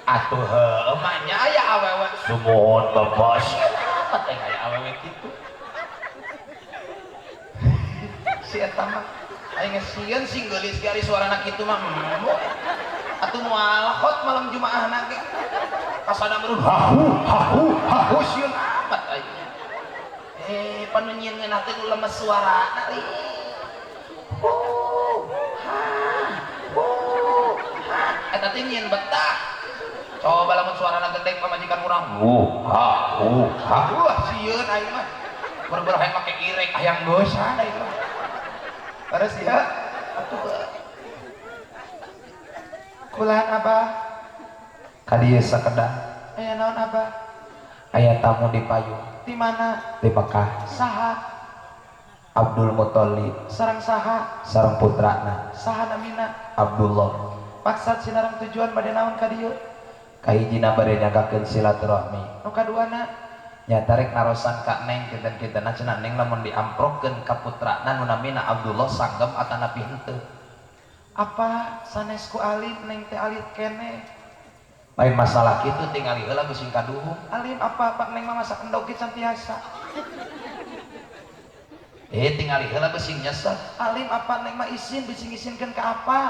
atuh heuh emanya aya awewe sumohon bapak siapa teh aya awewe kitu si eta mah aya ngesieun sing geulis ge ari suarana kitu mah atuh moal hot malam Jumaahna ge kasana meureun hahu sieun amat aya panu nyieun teh nu lemes suarana eta teh nyieun betah coba lamun suarana gede pamajikan urang sieun aing mah bener-bener hayang make irek hayang dosa da itu terus ya kulaan Abah ka dieu sakedah aya naon Abah aya tamu di payung di mana di Mekah saha Abdul Muthalib sareng saha sareng putrana saha namina Abdullah maksud sinarang tujuan bade naon ka dieu kahijina bade nyagakeun silaturahmi nu kaduana nyata rek narosan ka Neng kinten-kintenna cenah Neng lamun diamprokkeun ka putrana nu namina Abdullah sanggem atanapi henteu apa sanes ku alim Neng teh alit keneh lain masalah kitu tingali heula geus sing kaduhung alim apa Pak Neng mah masak endog can tiasa tingali heula besing nyesel alim apa Neng mah izin bising izinkeun ka apa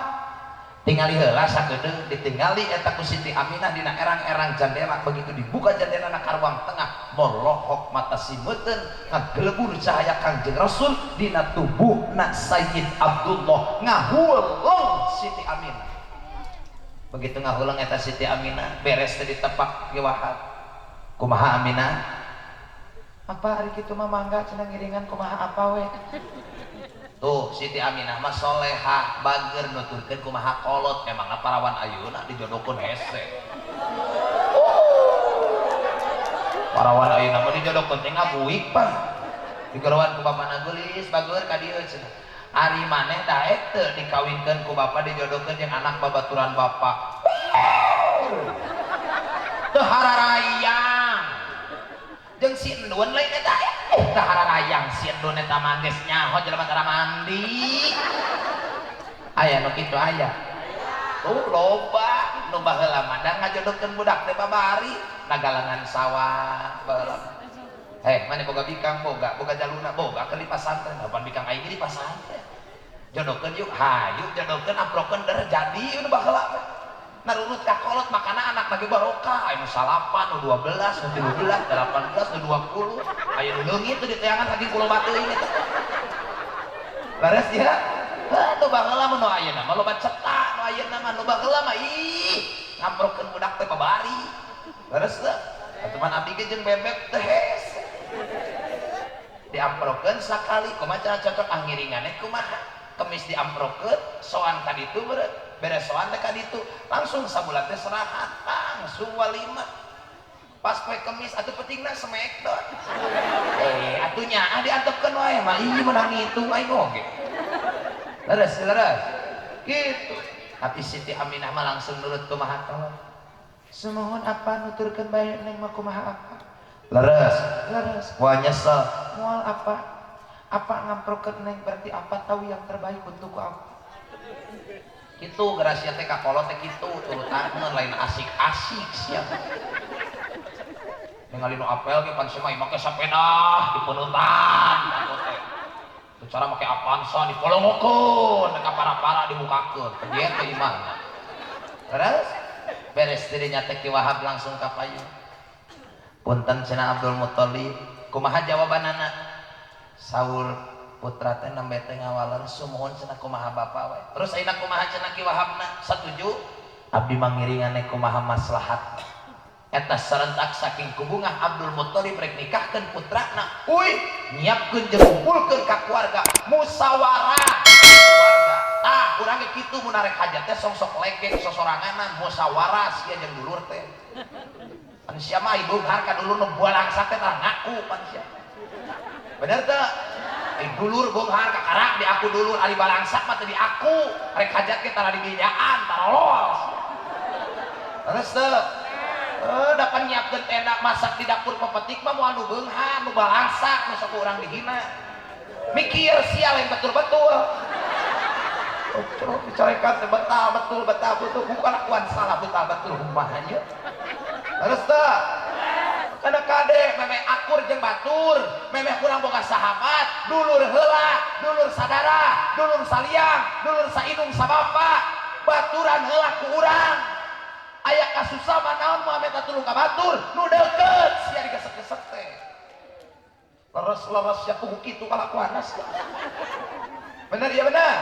tingali heula sakedeung ditinggali eta ku Siti Aminah dina erang-erang jandela begitu dibuka jandelana ka ruang tengah molohok mata simeuteun ngagelebur cahaya Kangjeng Rasul dina tubuhna Sayyid Abdullah ngahulung Siti Aminah begitu ngahulang eta Siti Aminah beres teh ditepak Ki Wahab kumaha Aminah apa hari kitu mah mangga cenah ngiringan kumaha apa we tuh Siti Aminah mah solehah bager nuturkeun kumaha kolot emang parawan ayeuna dijodohkeun hese parawan ayeuna mah dijodohkeun teh ngabuik pan digerawan ku bapana geulis bager ka dieu cenah ari maneh daek teu dikawinkeun ku bapa dijodohkeun jeung anak babaturan bapa teu hararayang jeung si endun lain eta teu hararayang si endun eta mah geus nyaho jelema tara mandi aya nu kitu aya loba nu baheula mah da ngajodohkeun budak teh babari nagalangan sawah baheula mana boga bikang boga jaluna boga ke di pasantren apaan bikang aing di pasantren jodohkeun yuk hayu jodohkeun amprokeun der jadi udah baheula narurut ka kolot makana anak lagi barokah aya nu 8 nu 12 nu 13 18 nu 20 aya nu leungit teh diteangan lagi kuloba teuing eta beres ya nu baheula mun nu ayeuna mah loba cetak nu ayeuna mah nu baheula mah ih ngamprokeun budak teh babari beres teh teman abdi ge jeung bebek teh hese diamprokeun sakali kumaha cara cocok ngiringannya kumaha kemis diamprokeun soan ka ditu beres soan teh ka ditu langsung sabulan teh serahan langsung walimah pas poe kemis atuh pentingna smackdown atunya diantepkeun wae mah ieu menang ngitung aing oge leres gitu tapi Siti Aminah mah langsung nurut kumaha tolong semohon apa nuturkeun bae neng mah kumaha apa leres moal nyesel moal apa ngamprokeun neng berarti apa tahu yang terbaik untuk aku gitu gerasia teh kakolot teh kitu turutankeun lain asik-asik sia ningali nu apel ge pan sia mah make sapeda dipunutan aku teh tu cara make Avanza dipolongokeun ka para-para dibukakeun pegiet teh imah terus beres dirinya teh Ki Wahab langsung ka payung punten cenah Abdul Muthalib kumaha jawabanana saur putra teh nembe teh ngawalan sumuhun cenah kumaha bapa we terus ayeuna kumaha cenah Ki Wahabna satuju abdi mangiringane kumaha maslahat eta sarentak saking kubungah Abdul Muthalib rek nikahkeun putrana nyiapkeun jeung ngumpulkeun ka keluarga musyawarah keluarga urang ge kitu mun arek hajat teh sok-sok legek sosoranganan musyawarah sia jeung dulur teh pan sia mah ibu harka dulur nu bualangsa teh tah ngaku pan sia bener teh dulur bonghar kakarak di aku dulur ari balangsak mah teh di aku rek hajat ge tara di bijaan tarolol terus teh dapat nyiapkeun tenda masak di dapur pepetik mah moal nu beunghar nu balangsak nu sok urang dihina mikir sia lain betul-betul dicarekan teh betul bukan akuan salah betul kumaha nya terus teh kada kade memeh akur jeung batur memeh kurang boga sahabat dulur heula dulur sadara dulur saliang dulur saindung sabapa baturan heula ku urang aya kasusah mah naon Muhammad tulung ka batur nu deukeut sia digesek-gesek teh leres ya kudu kitu kalakuanna bener ya bener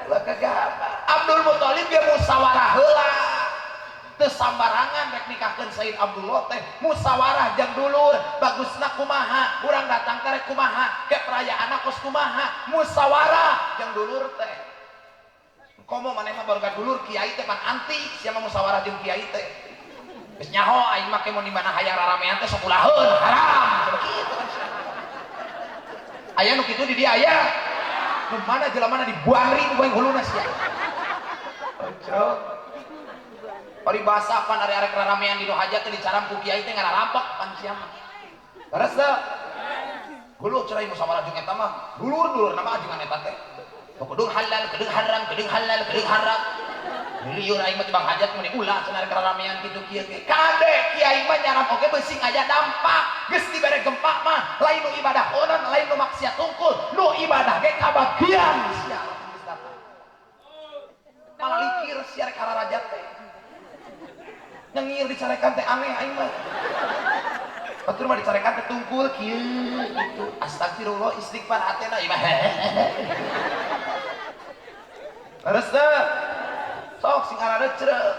lah kagak Abdul Muthalib ge musyawarah heula teu sambarangan rek nikahkeun Said Abdullah teh musyawarah jeung dulur bagusna kumaha urang datang teh kumaha ke perayaanna kos kumaha musyawarah jeung dulur teh komo maneh mah baruga dulur kiai teh pan anti sia mah musyawarah jeung kiai teh geus nyaho aing mah ke mun di mana hayang raramean teh sok ulaheun haram kitu aya nu kitu di dieu aya nu mana jelamana dibuangri ku bae huluna sia ojo paribasa pan ari-arek raramean di nu hajat teh dicaram ku kiai teh ngarampek pan sia mah terus teh hulu cerai musyawarah jeung eta mah dulur nama ajengan eta teh kedung halal kedung haram liur aing mah bang hajat mun ulah cenah raramean kitu kieu ge kade kiai mah nyaram oge beusing aya dampak geus dibere gempa mah lain nu ibadah onon lain nu maksiat tungkul nu ibadah ge kabagian sia geus datang malah likir sia rek ararajat teh nyengir dicarekan teh aneh aing mah batur mah dicarekan teh tungkul kieu gitu astagfirullah istighfar hatena ieu mah terus teh sok sing arana cereuh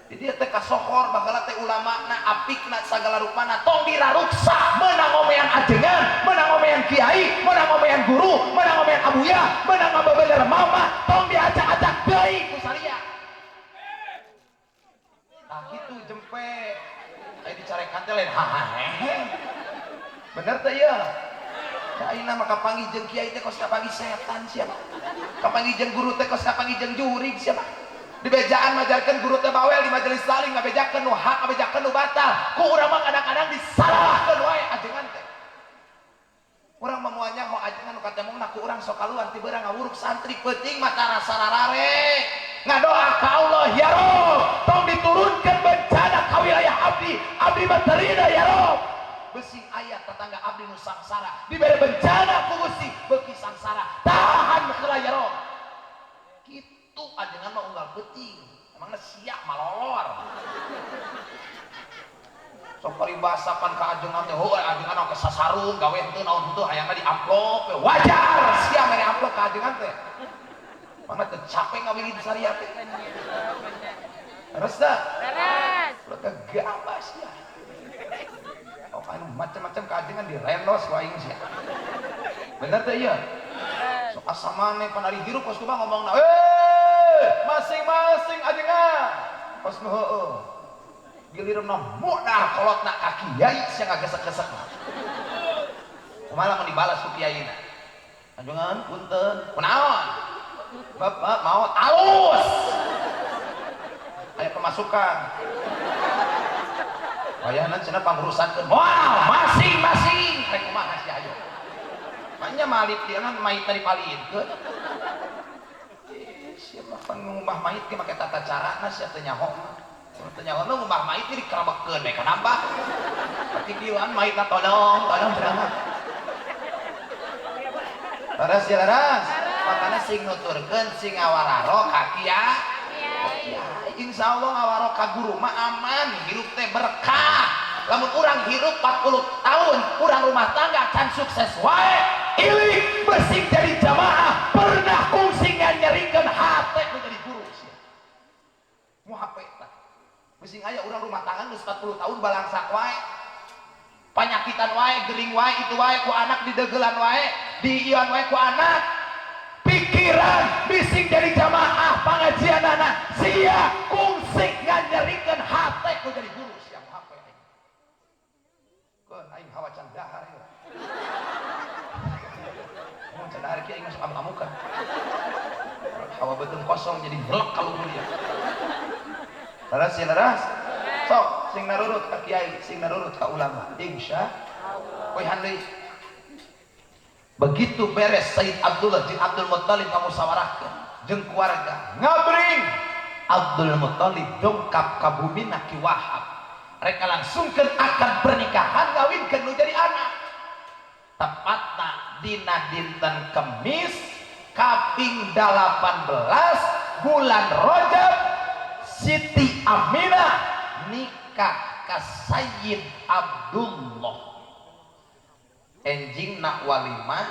di dieu teh kasohor bagala teh ulamana apikna sagala rupana tong diraruksa meunang ngomean ajengan meunang ngomean kiai meunang ngomean guru meunang ngomean abuya meunang ngabebeler mama tong diacak-acak deui ku saria nah kitu jempe aya dicarekan teh lain hahahe bener teh ieu ayeuna mah kapanggih jeung kiai teh kos kapanggih setan sia mah kapanggih jeung guru teh kos kapanggih jeung jurig sia mah di bejaan majarkeun guru teh bawel di majelis saling ngabejakeun nu hak ngabejakeun nu batal ku urang mah kadang-kadang disalahkeun wae ajengan teh urang mah moal nyaho ajengan nu katemongna ku urang sok kaluar ti beurang ngawuruk santri peuting mah tara sararare ngadoa ka Allah ya Rob tong diturunkeun bencana ka wilayah abdi mah terina ya Rob besi ayat tetangga abdi nu sangsara dibere bencana ku Gusti beuki sangsara tahan heula ya Rob kitu ajengan mah unggal peuting emangna sia malolor sok paribasa pan ka ajengan teh heuh ajengan ke sasarung gawe henteu naon henteu hayangna di amplop wajar sia mere amplop ka ajengan teh mana teh capek ngawili di saria teh terus dah terus lo kegabas ya macam-macam kajengan direndos waing sih. Bener teh ieu. Sok asa maneh panari hirup pas kumaha ngomongna. Masing-masing ajengan. Pas nu heueuh. Gilireunna modal kolotna ka kiai sia ngagesek-gesek. Kumaha mun dibalas ku kiaina? Ajengan punten. Kunaon? Bapak mau talus. Aya pemasukan. Wayahna cenah pangurusankeun. Wah, masing-masing. Rek kumaha si ayo. Makanya malit dia kan mayit dari palieunkeun. Siapa pan ngubah mayit ge make tata carana sia teu nyaho. Teu nyaho ngubah mayit ge dikerabekeun we kenapa? Katidieuan mayitna tolong cenah. Laras ya laras. Makana sing nuturkeun sing ngawararo ka kiai. Insya Allah ngawaro ka guru mah aman, hirup teh berkah. Lamun urang hirup 40 tahun, urang rumah tangga can sukses wae. Ilik bersih jadi jamaah, pernah kungsi nyerikeun hate nu jadi guru sia. Mu hape tah. Beusing aya urang rumah tangga geus 40 tahun balangsak wae. Panyakitan wae, gering wae, itu wae ku anak dideugelan wae, diieuan wae ku anak. Pikiran bising jadi jamaah pengajian anak sia kungsik nganyerikeun hate ku jadi guru sia hape aing. Keun aing hawa can dahar ieu. Mun can dahar kieu aing masuk amuk-amukan. Hawa beuteung kosong jadi helek kalau mulia. Laras ya laras. Sok sing narurut ka kiai, sing narurut ka ulama. Insyaallah. Poe handeuy. Begitu beres Sayyid Abdullah bin Abdul Muttalib ngamusyawarahkeun jeung keluarga ngabring Abdul Muttalib dongkap ka bumina Ki Wahab rek langsungkeun akad pernikahan ngawinkeun nu jadi anak tepatna dina dinten Kemis kaping 18 bulan Rajab Siti Aminah nikah ka Sayyid Abdullah enjing nak walimah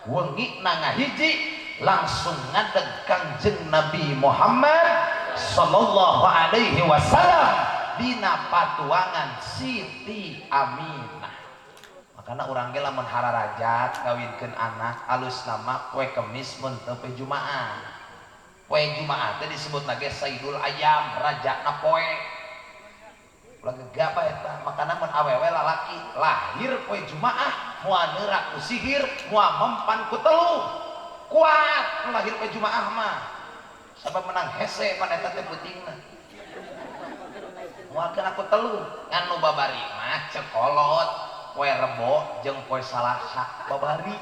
wengi na ngahiji langsung ngadeg Kangjeng Nabi Muhammad sallallahu alaihi wasallam dina patuangan Siti Aminah. Makana urang ge lamun hararajat kawinkeun anak alus nama poe Kemis mun teu poe Jumaah. Poe Jumaah teh disebutna ge Sayyidul Ayyam, rajana poe. Ulah gegapa eta, makana mun awewe lalaki lahir poe Jumaah moal neurak ku sihir, moal mempan ku telu. Kuat lahir poe Jumaah mah. Sabab menang hese pan eta teh peutingna. Moal kana ku telu, ngan nu babari mah cekolot, poe Rebo jeung poe Salasa babari.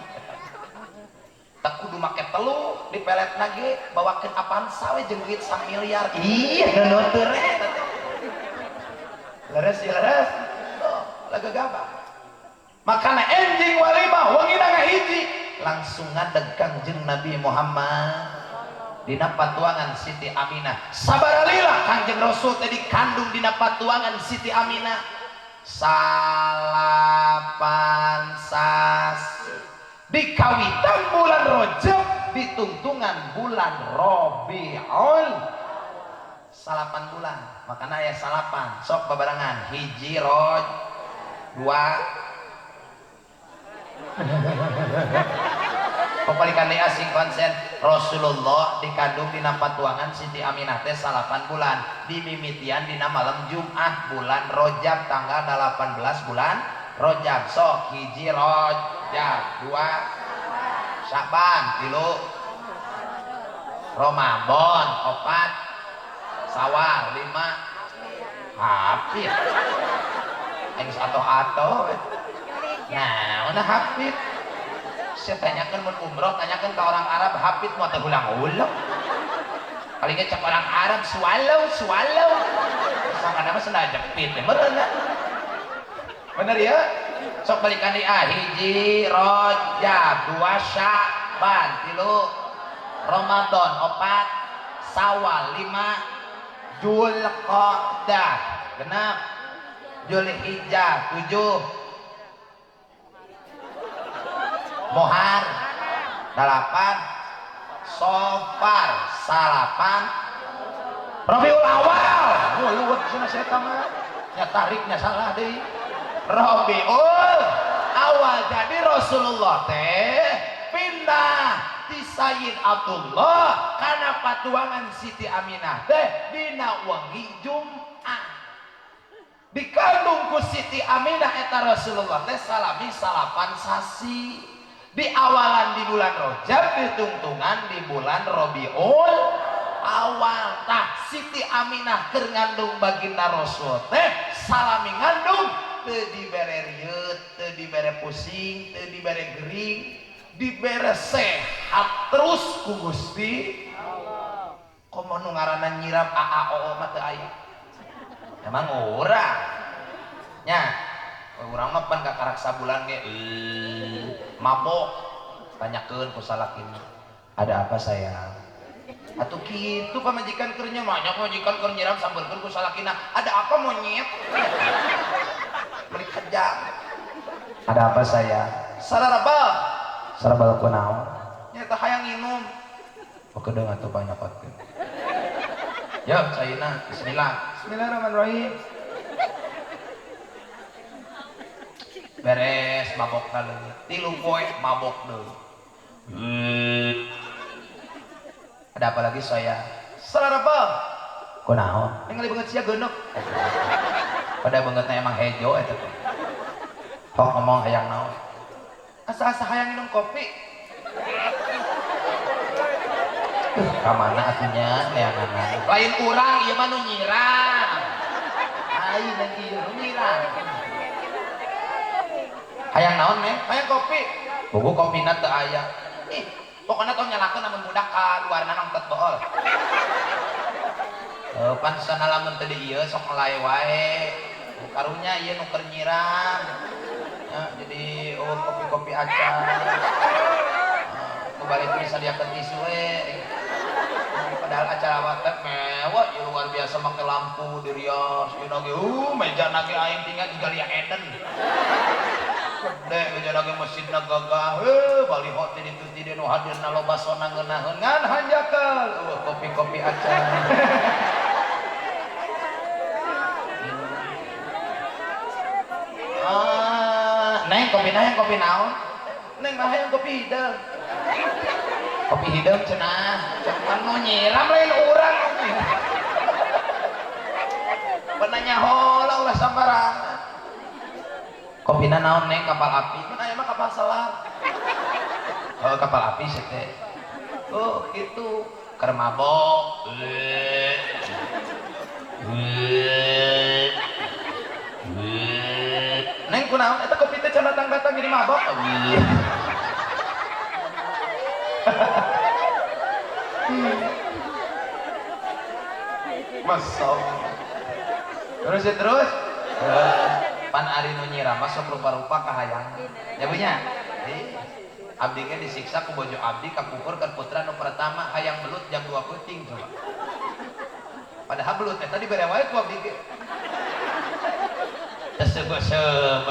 Tak kudu make telu dipeletna ge bawakeun Avanza we jeung duit 1 miliar. Ih, nunutur eta teh. Leres ya leres. Oh, laga gaba. Makana enjing walimah wengina ngahiji langsung ngadeg Kangjeng Nabi Muhammad dina patuangan Siti Aminah. Sabaralila Kangjeng Rasul teh dikandung dina patuangan Siti Aminah. Salapan sasi dikawitan bulan Rajab ditungtungan bulan Rabiul salapan bulan. Makanya ya salapan sok babarengan hiji roj 2 pepalikan dia asing konsen Rasulullah dikandung dina patuangan Siti Aminah teh salapan bulan dimimitian dina malam Jumat bulan Rajab tanggal 18 bulan Rajab sok hiji Rajab 2 Syaban 3 Ramadan 4 Sawal 5 hafid yang atau nah mana hafid saya tanyakan mun umroh tanyakan ke orang Arab hafid mau terulang-ulang paling cek orang Arab swallow sama nama senada jepit bener ya sok balikan di hiji Rajab 2 Syaban 3 Ramadan 4 Sawal 5 Dzulqa'dah genap Dzulhijjah 7 Muharram 8 Safar 9 Rabiul Awal luwet cenah saya mah nya tariknya salah deui Rabiul Awal. Jadi Rasulullah teh pindah di Sayyid Abdullah karena patuangan Siti Aminah teh dina wengi Jumat. Dikandung ku Siti Aminah eta Rasulullah teh salami salapan sasi. Di awalan di bulan Rajab, ditungtungan di bulan Rabiul Awal. Tah Siti Aminah keur ngandung baginda Rasul teh salami ngandung teu dibere rieut, teu dibere pusing, teu dibere gering, dibere sehat terus ku Gusti Allah. Komo nu ngaranna nyiram AAOO mah teu aya. Emang urang nya urang mah pan kakarak sabulan ge mabok tanyakeun ku salakina ada apa sayang atuh kitu pamajikan keur nya mah nya pamajikan keur nyiram sambeurkeun ku salakina ada apa monyet meuli kejam ada apa sayang sarabal kunaon nya tah hayang nginum kedeung atuh panyakotkeun ya sayina bismillahirrahmanirrahim beres mabok kali 3 poe mabok deui ada apa lagi saya sararabal kunaon ningali beungeut sia geuneuh pada beungeutna emang hejo eta teh sok ngomong hayang naon asa-asa hayang minum kopi kamana atunya neangan lain urang ieu mah nu nyiram aing dan ieu nu nyiram hayang naon neng hayang kopi buku kopina teu aya ih pokona tong nyalakeun namun budak ka luarna nongtet bool pan sana lamun teu di ieu sok ngelae wae karunya ieu nu keur nyiram ya, jadi kopi-kopi acan kembali bisa diakeun tisu we padahal acara watet mewah ya luar biasa make lampu dirios ieu ge meja nage aing tinggal juga Lia Eden gede meja nage masjidna gagah baliho teh ditu ti nu hadirna loba sona ngeunaheun ngan hanjakeun kopi-kopi acan neng kopi naon kopi naon neng mah hayang kopi hideung kopi hidup cenah cuman mau nyiram lain urang penanya hola ulah sambarangan kopina naon neng kapal api kan aya mah kapal selam oh kapal api sih teh oh itu keur mabok neng kunaon eta kopi teh can datang-datang jadi mabok masuk terus pan ari nu nyiram masuk rupa-rupa kahayang ya punya abdi ge disiksa ku bojo abdi kapupur ke putra nu pertama hayang belut jam 2 peuting coba padahal belut eta dibere wae ku abdi ge teu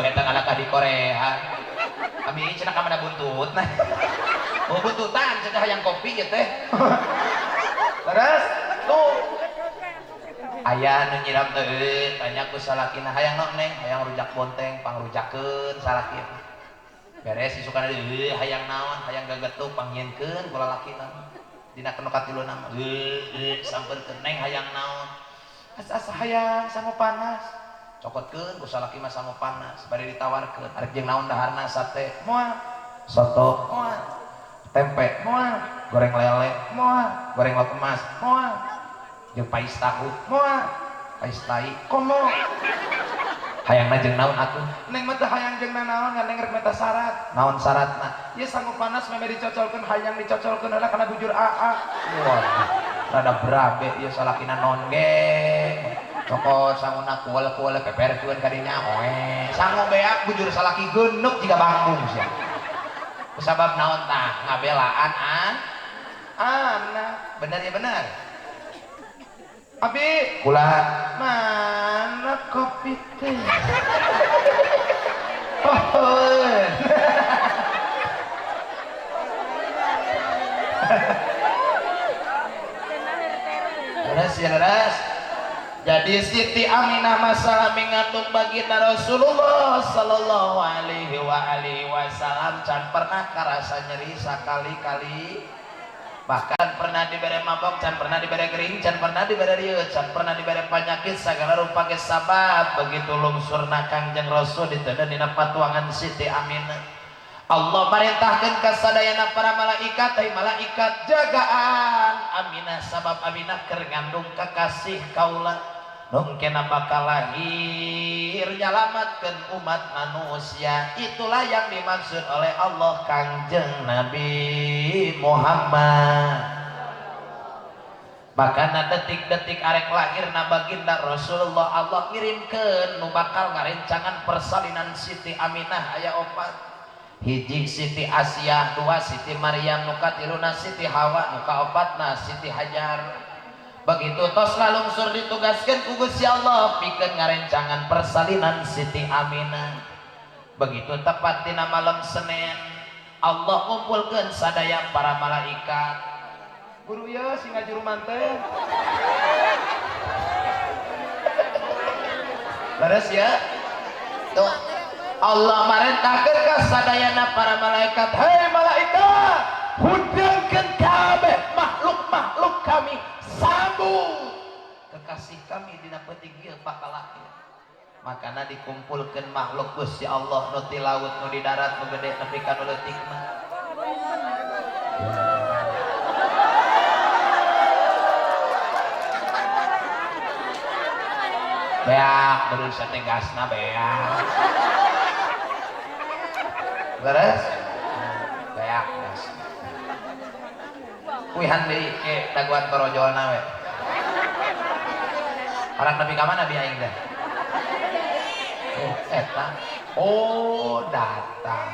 eta anak di Korea abdi cenah ka mana buntut nah oh buntutan cenah hayang kopi ya teh terus tuh aya nu nyiram teh tanya ku salakina hayang naon neng hayang rujak bonteng pangrujakeun salakina beres isukana deui hayang naon hayang gagetuk pangyieunkeun ku lalakina dina kanu katiluna mah sampeurkeun neng hayang naon asa-asa hayang sangu panas cokotkeun ku salaki mah sangu panas bari ditawarkeun arek jeung naon daharna sate moal soto moal tempe moal goreng lele moal goreng lauk emas moal jeung pais tahu moal pais tai komo hayangna jeung naon atuh neng mah teh hayang jeung naon ngan neng rek meta syarat naon syaratna ieu sangu panas meme dicocolkeun hayang dicocolkeun heula kana bujur AA wah rada berabe ieu salakina naon ge cokot sanguna kuel-kuel peperkeun ka dinya oe sangu beak bujur salaki geuneup jiga bangkung sia kusabab naon tah ngabelaan anak bener ya bener abi kula mana kopi teh Leres ya leres Jadi Siti Aminah masalah mengandung baginda Rasulullah sallallahu alaihi wasallam can pernah karasa nyeri sakali-kali, bahkan pernah diberi mabok, can pernah diberi kering, can pernah diberi rieu, can pernah diberi penyakit segala rupa ge sabab begitu lungsurna Kangjeng Rasul diteudeun dina patuangan Siti Aminah. Allah merintahkan kasadayana para malaikat, hai malaikat jagaan Aminah sabab Aminah keur ngandung kekasih kaula mungkin bakal lahir nyalamatkan umat manusia. Itulah yang dimaksud oleh Allah Kangjeng Nabi Muhammad. Bahkan detik-detik arek lahirna baginda Rasulullah Allah ngirimkeun nu bakal ngarencangan persalinan Siti Aminah aya opat. Hiji Siti Asyah, dua Siti Maryam, nu katiluna Siti Hawa, nu kaopatna Siti Hajar. Begitu tos lalungsur ditugaskeun ku Gusti Allah pikeun ngarencangan persalinan Siti Aminah. Begitu tepat dina malam Senin Allah ngumpulkeun sadaya para malaikat. Guru ya sing ngajuruman teh. Beres ya. Tuh Allah merintahkeun ka sadayana para malaikat, hei malaikat, hudangkeun kabeh makhluk-makhluk kami sambut kekasih kami dina peuting ieu bakal lahir. Makana dikumpulkeun makhluk Gusti Allah nu ti laut nu di darat nu gede nepi ka nu leutik mah. Beak berusaha tegasna beak. Beres? Beak gas. Kuihan deui ke daguan torojolna we. Orang nepi ka mana bi aing teh? Oh, eta. Oh, datang.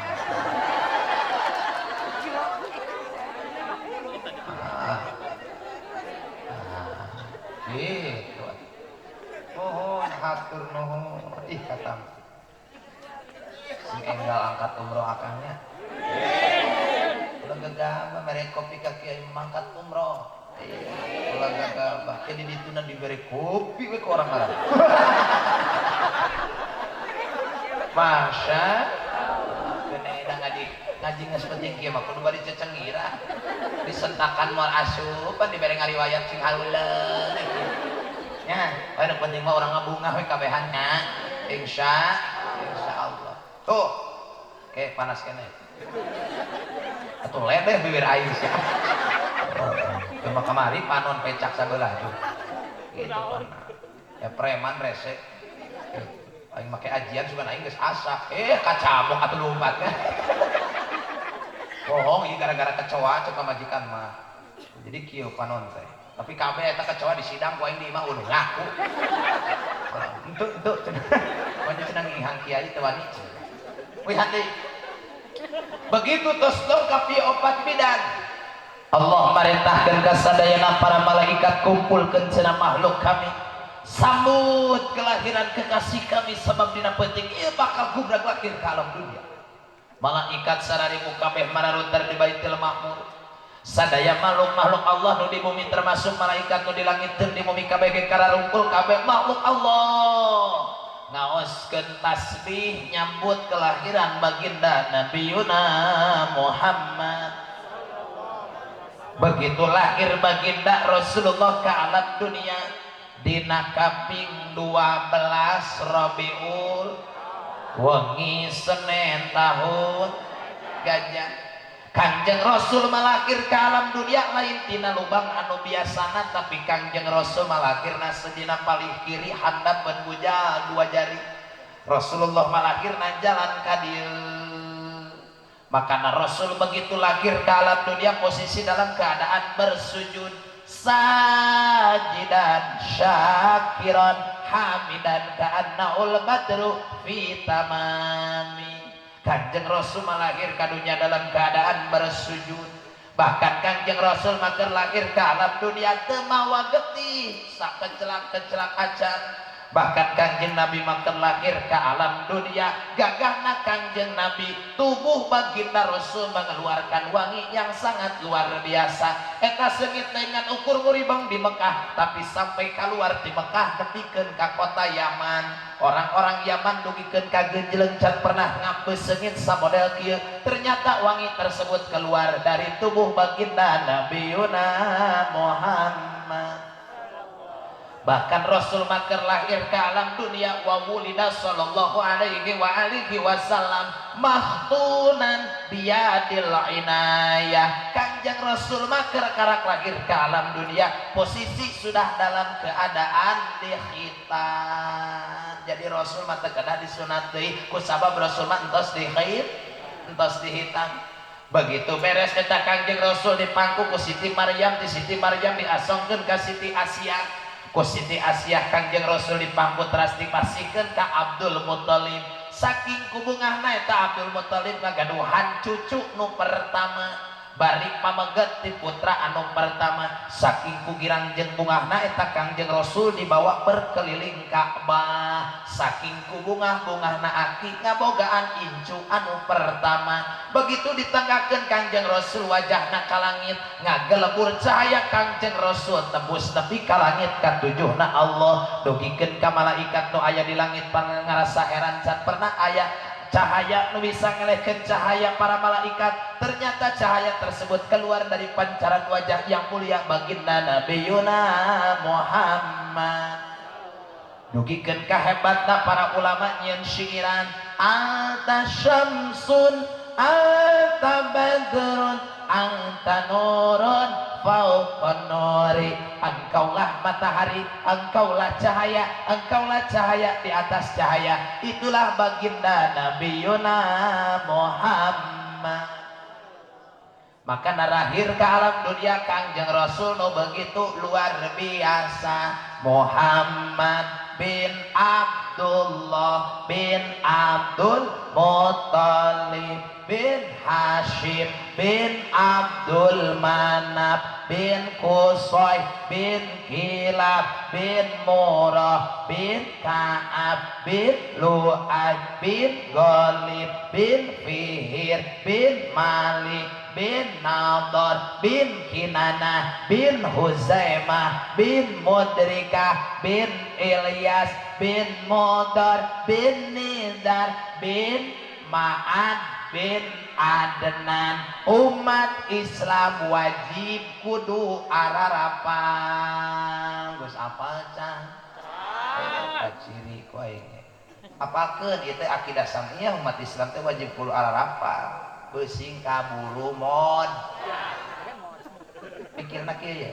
Gitu. Oh, hatur nuhun. Ih katam. Si enggal angkat umroh akangnya. Ulah gagah mere kopi ka kiai mangkat umroh. Ulah gagah ke di dituna diberi kopi we ke orang Arab. Masya Allah. Ngaji geus penting kieu mah kudu bari cecengira. Disentakan moal asupan dibere ngariwayat sing haluleun. Ya, anu penting mah urang ngabungah we kabehanna. Insya Allah. Tuh. Oke, panas kene. Atuh ledeh bibir aing sia. Cuma kamari panon pecak sabelah tuh. Gitu kan. Ya preman rese. Aing make ajian sugan aing geus asa. Kacamuk atuh lumpat. Bohong ieu gara-gara kecoa coba majikan mah. Jadi kieu panon teh. Tapi kabeh eta kecoa di sidang ku aing di imah ulah ngaku. Entuk. Banyak cenah ngihang kiai teu wani. Lihat deh. Begitu tos lengkap ieu opat bidan. Allah merintahkeun ka sadayana para malaikat kumpulkeun cenah makhluk kami. Sambut kelahiran kekasih kami sebab dina peuting ieu bakal gubrak lahir ka alam dunia. Malaikat sararibu kabeh mararuntar di Baitul Ma'mur. Sadaya makhluk-makhluk Allah nu di bumi termasuk malaikat nu di langit teu di bumi kabeh ge kararungkul kabeh makhluk Allah. Ngaoskeun tasbih nyambut kelahiran baginda Nabiyuna Muhammad. Begitu lahir baginda Rasulullah ke alam dunia dina kaping 12 Rabiul wengi Senin tahun gajah. Kangjeng Rasul malahir ke alam dunia lain tina lubang anu biasana, tapi Kangjeng Rasul malahirna sedina palih kiri handap ben bujal 2 jari. Rasulullah malahirna jalan kadil. Makana Rasul begitu lahir ke alam dunia posisi dalam keadaan bersujud sajidan syakiran hamidan ka'annaul badru fi tamami. Kanjeng Rasul malahir ke dunia dalam keadaan bersujud. Bahkan Kanjeng Rasul mager lahir ke alam dunia teu mawa getih sak kecelak-kecelak acan. Bahkan Kangjeng Nabi makan lahir ke alam dunia, gagahna Kangjeng Nabi tubuh baginda Rasul mengeluarkan wangi yang sangat luar biasa. Eta sengit dengan ukur muribang di Mekah, tapi sampai keluar di Mekah nepikeun ka kota Yaman. Orang-orang Yaman dugikeun ka genjleung can pernah ngampe sengit samodel kieu. Ternyata wangi tersebut keluar dari tubuh baginda Nabi Muhammad. Bahkan Rasul maker lahir ke alam dunia wa wulida sallallahu alaihi wa alihi wasallam mahtunan biyadil inayah. Kanjeng Rasul maker karak lahir ke alam dunia posisi sudah dalam keadaan dikhitan. Jadi Rasul mah teu kedah disunat deui ku sabab Rasul mah entos dikhit entos dihitan. Begitu beres eta Kanjeng Rasul dipangku ku Siti Maryam, di Siti Maryam diasongkeun ka Siti Asia. Ku Siti Asyah Kanjeng Rasul dipangku teras dipasikeun ka Abdul Muthalib. Saking kubungahna eta Abdul Muthalib ngagaduhan cucu nu pertama, bari pameget ti putra anu pertama. Saking kugirang jeung bungahna eta Kanjeng Rasul dibawa berkeliling Ka'bah. Saking kubungah-bungahna aki ngabogaan incu anu pertama. Begitu ditengahkeun Kanjeng Rasul wajahna ka langit, ngagelebur cahaya Kanjeng Rasul tembus nepi ka langit katujuhna Allah. Dugikeun ka malaikat nu aya di langit pangarasa heran can pernah aya cahaya nu bisa ngelehkeun cahaya para malaikat. Ternyata cahaya tersebut keluar dari pancaran wajah yang mulia baginda Nabiyuna Muhammad. Dugikeun ka hebatna para ulama nyeun syairan, anta syamsun anta badrun anta nurun fauqan nuri. Engkaulah matahari, engkaulah cahaya di atas cahaya. Itulah baginda Nabiyuna Muhammad. Maka narahir ke alam dunia Kangjeng Rasul nu begitu luar biasa. Muhammad bin Abdullah bin Abdul Muthalib bin Hashim bin Abdul Manaf bin Qusay bin Kilab bin Murrah bin Ka'ab bin Lu'ay bin Ghalib bin Fihir bin Malik bin Nadar bin Kinanah bin Huzaimah bin Mudrikah bin Ilyas bin Mudar bin Nidar bin Ma'ad bin Adnan. Umat Islam wajib kudu ararapan. Geus apal can? Ciri ku aing. Apalkeun ieu teh akidah samiyah umat Islam teh wajib kudu ararapan. Beusing kaburu mod. Pikirna kieu ya.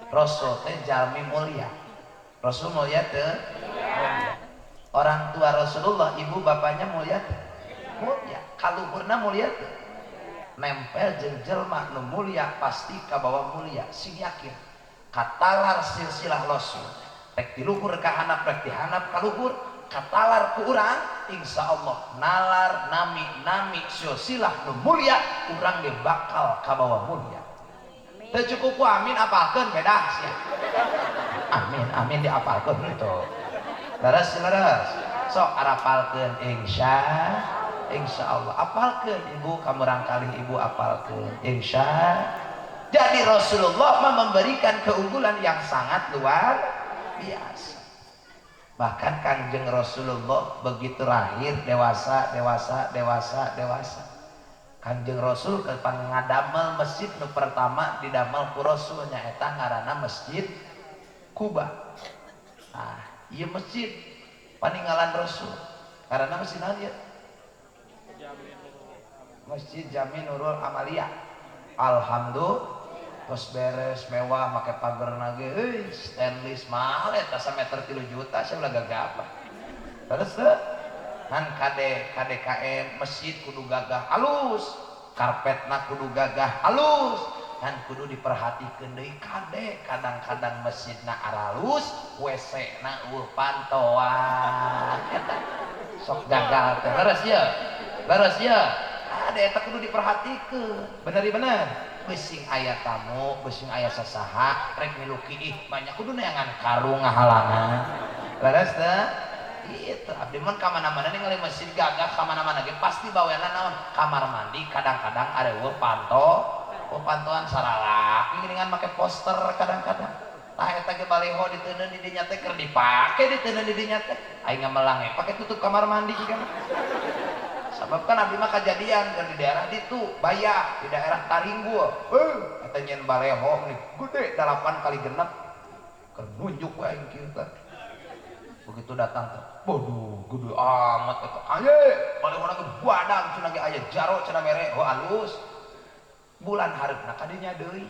Rasul teh jalmi mulia. Rasul mulia teu? Orang tua Rasulullah, ibu bapaknya mulia teu? Mulia. Kaluhurna mulia teu? Nempel jeung jelma nu mulia pasti ka bawah mulia. Sing yakin. Katalar silsilah Rasul. Rek di luhur ka handap, rek di handap ka luhur. Katalar ku urang insya Allah nalar nami silsilah nu mulia urang ge bakal ka bawah mulia. Teu cukup ku amin apalkeun beda sia. Amin diapalkeun gitu. Leres sok arapalkeun insya Allah. Apalkeun ibu kamurang kali ibu apalkeun insya. Jadi Rasulullah memberikan keunggulan yang sangat luar biasa. Bahkan Kanjeng Rasulullah begitu lahir dewasa. Kanjeng Rasul kepan ngadamel masjid nu pertama didamel ku Rasul nyaeta ngaranna Masjid Kuba. Nah, ieu masjid paninggalan Rasul. Karena masjid naon ieu? Masjid Jami Nurul Amalia. Alhamdulillah. Terus beres mewah make pagerna ge stainless mahal eta sameter 3 juta saya ulah gagah. Terus kan KDKM masjid kudu gagah halus, karpetna kudu gagah halus, kan kudu diperhatikeun deui kade kadang-kadang masjidna aralus, WC-na pantoan. Sok gagal teh. Leres ya. Ade eta kudu diperhatikeun. Bener. besing aya tamu besing aya sasaha rek miluki ih banyak kudu neangan karung ngahalangan leres teh itu abdi mun ka mana-mana ningali mesin gagah ka mana-mana ge pasti baweana naon kamar mandi kadang-kadang areueuh pantoan sarala geuningan make poster kadang-kadang tah eta ge baleho diteuneun di dinya teh keur dipake diteuneun di dinya teh aing ngamelang pake tutup kamar mandi kan sebab kan abdi mah kejadian di daerah ditu Baya di daerah Taringgul eta nyen baleho nih gede 8 kali genep keur nunjuk we aing kieu teh begitu datang teh waduh gede amat eta aye balehona ge buadang cenah ge aya jaro cenah mere halus bulan hareupna kadinya deui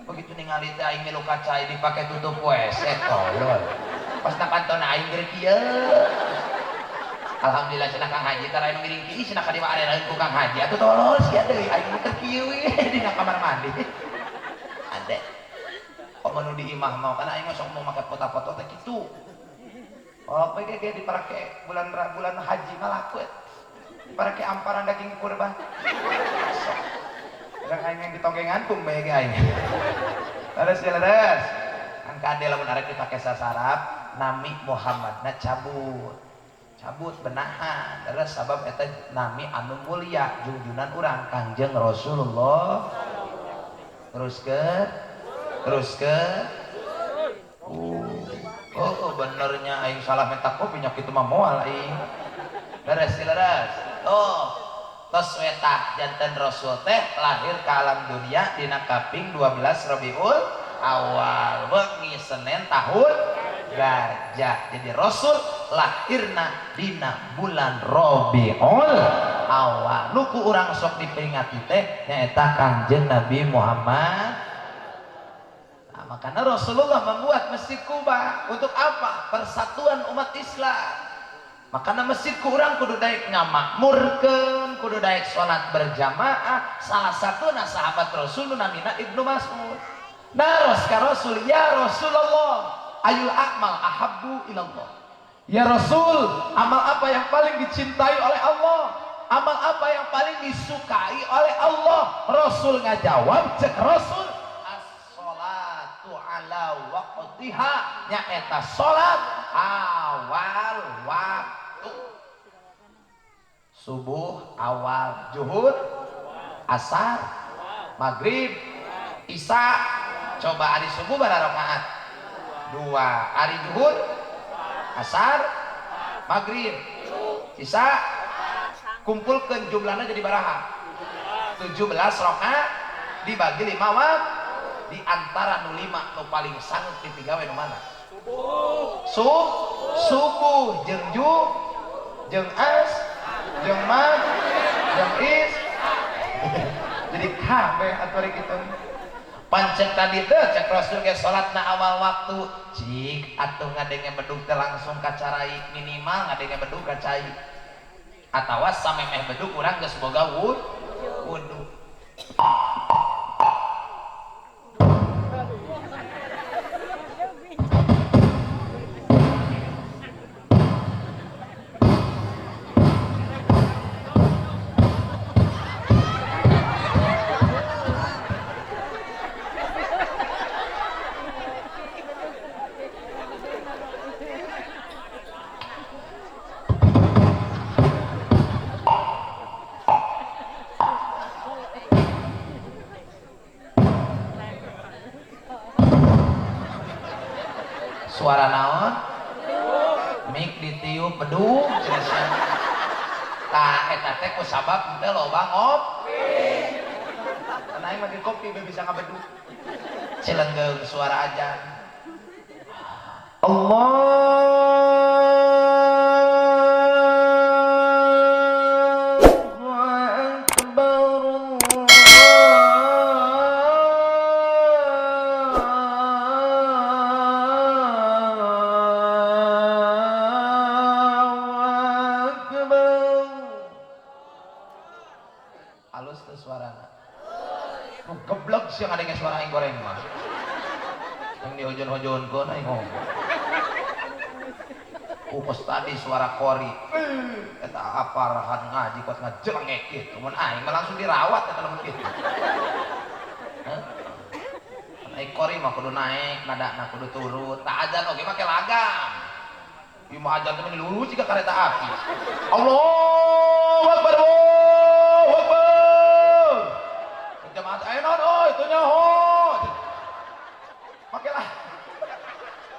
begitu ningali teh aing milu kaca dipake tutup WC tolol pas na kantona aing geus kieu alhamdulillah cenah Kang Haji tara anu ngiring kieu cenah kadieu arenaeun ku Kang Haji atuh tolol sia deui aing keur kieu dina kamar mandi ade kok menu di imah mau kana aing mah sok mau make foto-foto teh kitu oh PGG diparake bulan haji mah laku diparake amparan daging kurban yang aing ditonggengan pun bae ge aing leres kan kade lamun arek dipake sasarap nami Muhammadna cabut benahan terus sabab eta nami anu mulia junjunan urang Kangjeng Rasulullah terus ke oh benernya aing salah minta kopi nya kitu mah moal aing leres tos weta janten Rasul teh lahir ke alam dunia dina kaping 12 Rabiul Awal wengi Senin tahun gajah jadi Rasul lahirna dina bulan Rabiul Awal luku urang sok diperingati teh nyaeta Kangjeng Nabi Muhammad. Makanya Rasulullah membuat Masjid Kuba untuk apa? Persatuan umat Islam. Makanya masjid kurang kudu daek ngamakmurkeun, kudu daek salat berjamaah. Salah satu sahabat Rasul namina Ibnu Mas'ud. Naros ka Rasul, ya Rasulullah, ayul a'mal ahabbu ilallah. Ya Rasul, amal apa yang paling dicintai oleh Allah? Amal apa yang paling disukai oleh Allah? Rasul ngajawab, cek Rasul, ala waqtiha nyaeta salat awal waktu subuh awal zuhur asar maghrib isya coba hari subuh berapa rakaat 2 hari zuhur asar maghrib isya kumpulkan jumlahnya jadi baraha 17 rakaat dibagi 5 waktu di antara nu 5 nu paling sanggup dipigawe nu mana? Subuh jeung as jeung mag jeung is jadi kabeh atuh kitu pancen tadi teh cek Rasul ge salatna awal waktu cik atuh ngadenge bedug teh langsung ka carai minimal ngadenge bedug ka cai atawa samemeh bedug urang geus boga wudu suara naon mik ditiup bedug cenah tah eta teh ku sabab teh loba ngopi kana aing make kopi bisa ngabedug cileungeung suara ajan geblek sih ngadenge suara aing goreng mah yang dihojon-hojonkeun aing ngomong upes tadi suara kori eta aparahan ngaji kuat ngajelengek kitu mun aing mah langsung dirawat eta lamun kitu euy mah kudu naik nadana kudu turun tak ajan oge make lagam ieu mah ajan teh lurus jiga kareta api Allahu Akbar Allahu Akbar jamaah ayo naon euy teu nyaho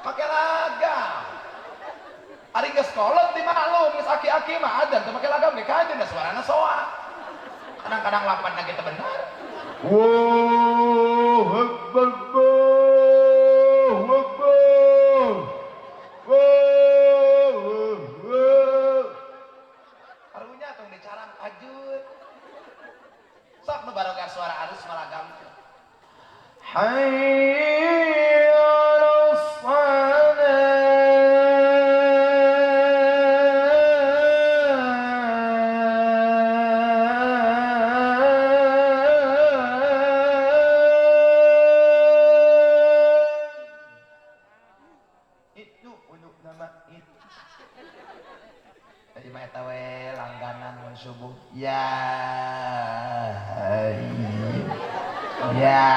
make lagam ari geus kolot di maklum geus aki-aki mah adan teu make lagam ge kajen suarana soa kadang-kadang lapanna ge teu bener Allahu Akbar Allahu Akbar karunya tong dicarang ajut sok nu barokah suara alus malagam hayya 'alas shalah subuh ya ya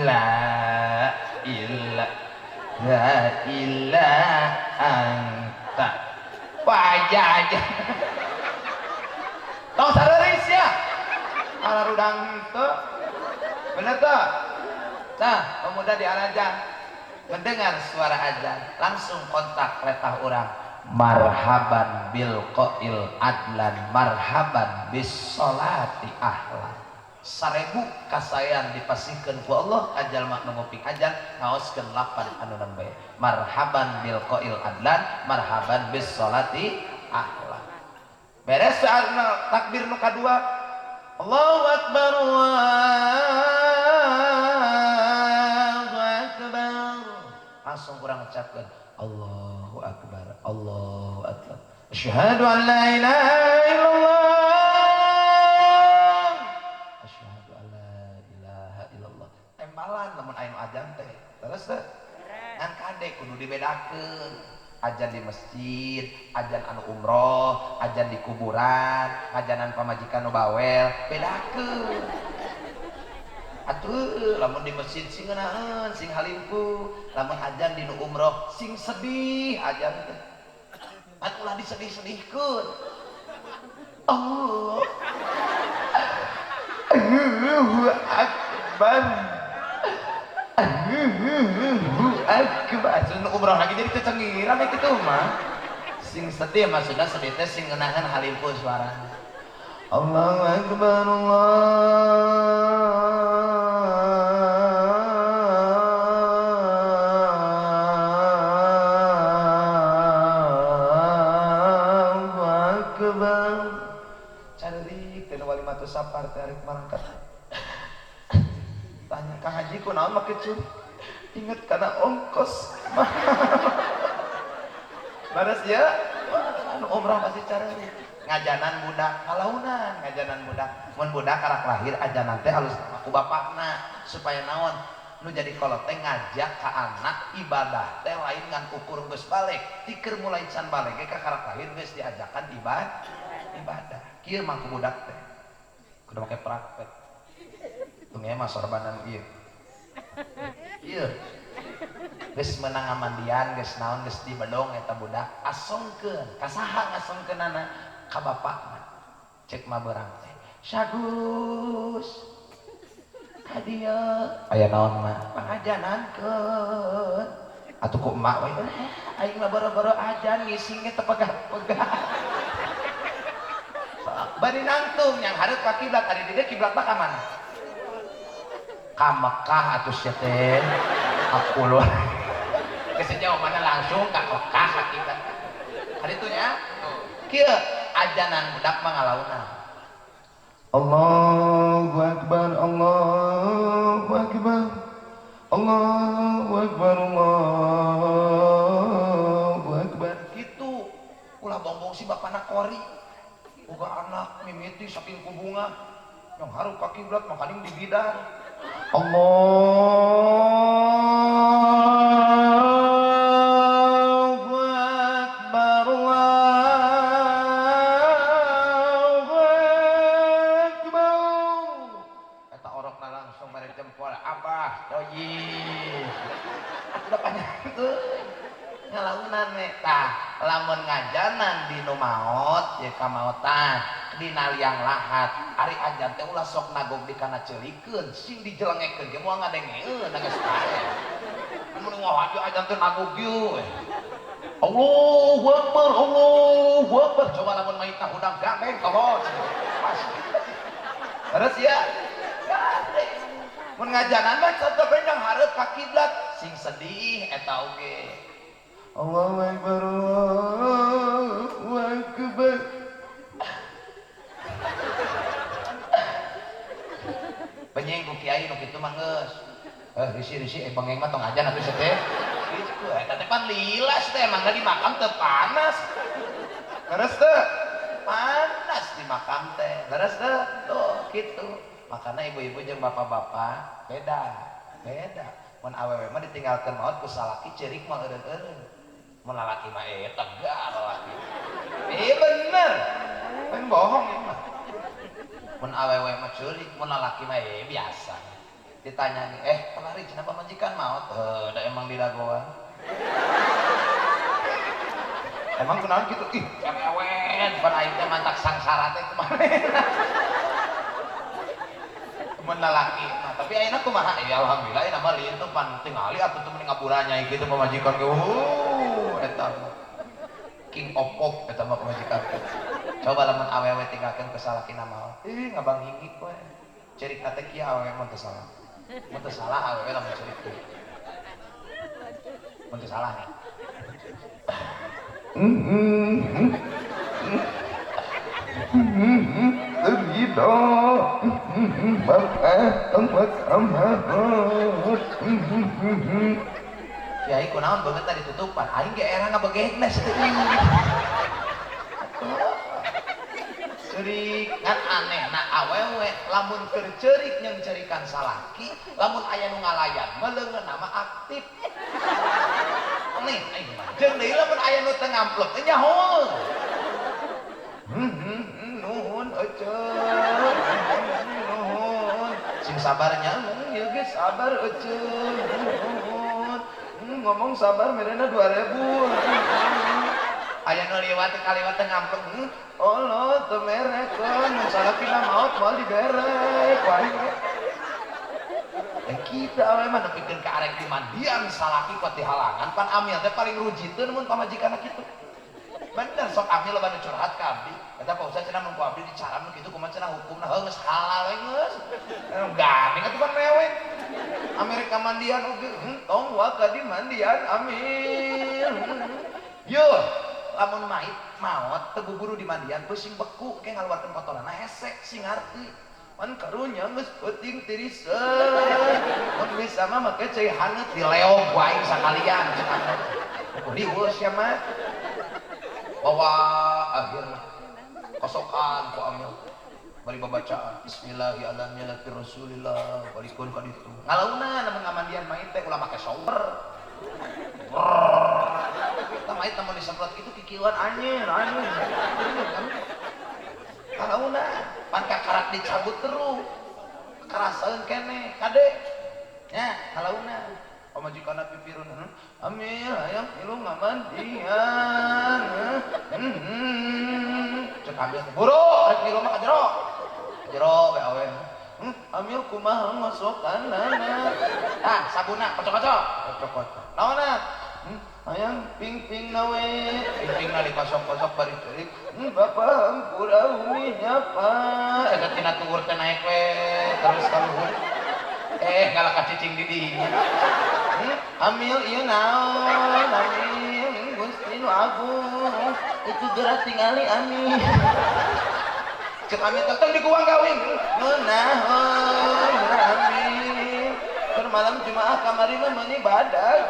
la ilaha anta wajah tong sareris ya ala rudang itu bener tuh nah pemuda di Arajan mendengar suara azan langsung kontak letah orang marhaban bil qail adlan marhaban bis sholati ahlan 1000 kasayan dipasihkeun ku Allah ajal mak ngopik ajan ngaoskeun 8 anu bae marhaban bil qail adlan marhaban bis sholati ahlan beres takbir nu kadua Allahu akbar Allahu akbar langsung kurang ucapkeun Allahu akbar Allahu akbar asyhadu an la ilaha illallah asyhadu an la ilaha illallah tembalan lamun aya nu ajan teh terus teh ngan kade kudu dibedakeun ajan di masjid ajan anu umroh ajan di kuburan ajanan pamajikan nu bawel bedakeun atuh lamun di masjid sing ngeunaheun sing halimpu lamun ajan di nu umroh sing sedih ajan teh atuh ulah disedih-sedihkeun Allahu akbar Allahu akbar nu umroh lagi jadi kecengiran kitu mah sing sedih maksudna sedih teh sing ngeunaheun halimpu suarana Allahu akbar Allahu akbar carik teh wali matu sapar tarik mangkat tanya Kang Haji kunaon make cur inget kana ongkos baras ya anu umrah masih carik ngajanan budak kalaunan ngajanan budak mun budak karak lahir ajanan teh halus aku bapakna supaya naon nu jadi kolot teh ngajak ka anak ibadah teh lain ngan ukur geus balik tikeur mulai can balik ka karak lahir geus diajakan ibadah kieu mah ku budak teh kudu make praktek tunggu mah sorbanan ieu ieu geus meunang amandian geus naon geus di bedong eta budak asongkeun ka saha ngasongkeunana ka bapakna cek mah beurang teh Syagus ka dieu aya naon mah pangajanankeun atuh ku emak we aing mah boro-boro ajan ngising teh pegah-pegah bari nangtung yang hareup ka kiblat ari di dieu kiblatna ka mana ka Mekah atuh sia teh apuluh geus jawabanna langsung ka Mekah ka kiblat haritu nya kieu ajanan budak mah ngalauna Allahu akbar Allahu akbar Allahu akbar Allahu akbar kitu ulah bombong si bapana kori boga anak mimiti saking kubunga yang harup ka kiblat makaning di bidar Allahu akbar Allahu akbar eta orokna ngalaunan we tah lamun ngajanan di nu maot ya kamaotan dina liang lahat ari ajan teh ulah sok nagog di kana ceulikeun sing dijelengekeun ge moal ngadengeun geus bae mun ngahaja ajan teh nagog ieu Allahu Akbar Allahu Akbar coba lamun maitna hudang gandeng tolong terus ya mun ngajanan mah tetep endang hareup ka kiblat sing sedih eta oge Allahu Akbar Allahu Akbar penyeng ku kiai nu kitu mah geus risi-risi bengeng mah tong ajan atuh teh kitu eta teh pan lilas teh emang di makam teu panas leres teh panas di makam teh leres teh tuh kitu makana ibu-ibu jeung bapak-bapak beda mun awewe mah ditinggalkeun maot ku salaki ceurik mah eureun-eureun mun lalaki mah tegar lalaki bener kan bohong ieu mah mun awewe mah ceurik mun lalaki mah biasa ditanya nih kemari cenah pamajikan maot da emang di dagoan emang kunaon kitu ih cerewen pan aing teh mantak sangsara teh kumaha mun lalaki mah tapi ayeuna kumaha ya alhamdulillah ayeuna mah lieu teh pan tingali atuh teu mending ngaburanya kitu pamajikan ge eta king of pop eta mah pamajikan coba lamun awewe tinggalkeun ke salakina mah ngabang hingik we cerik teh kieu awewe mah teu salah mun teu salah awewe lamun cerik kieu mun teu salah nih Terida Kiai kunaon banget tadi tutupan aing ge era ngabegegna ceurik ngan anehna awewe lamun keur ceurik jeung ceurikan salaki lamun aya nu ngalayan mah leungeunna mah aktif nih aing mah jeung deui lamun aya nu teu ngamplek teh nyaho nuhun eceun nuhun sing sabarnya ieu ge sabar eceun nuhun ngomong sabar merena 2000 aya nu liwat kaliwat teh ngamplek Allah teu merekeun mun salakina maot moal diberek wae kita awe mah nepikeun ka arek di mandian salaki kuat dihalangan pan amil teh paling rujiteun mun pamajikanna kitu bener sok amil loba nu curhat ka abdi eta Pak Ustaz cenah mun ku abdi dicaram kitu kumaha cenah hukumna heuh geus halal we geus gandeng atuh pan mewek Amerika mandian oge tong wa ka di mandian amil yo lamun mait maot teu buburu di mandian pusing beku ke ngaluarkeun kotoranna hese sing ngarti man karunya geus peuting tiriseun mun bisa mah make cai hangat di leog wae sakalian diweus sia mah bahwa akhirna kosokan ku amil bari babacaan bismillahirrahmanirrahim rasulillah balikun ka ditu ngalauna lamun ngamandian mait teh ulah make shower mait namun disemprot itu kikieuan anjeun ngalauna pan kakarak dicabut terus kerasaeun keneh kade nya ngalauna pamajikanna pipirun amil hayang tilu ngamandian cek ambil buru rek tilu mah ka jero bae awe amil kumaha ngosokanana sabuna kocok-kocok naonna hayang ping-ping nawe ping-ping na dikosok-kosok bari ceurik bapak hampura uminya pak eta tina tuur teh naek we terus ka luhur ngalah ka cicing di dinya amil ieu naon amil Gusti nu agung itu geura tingali amil cek amil tetep di kuang gawing naon amil keur malam Jumaah kamari mah meuni badag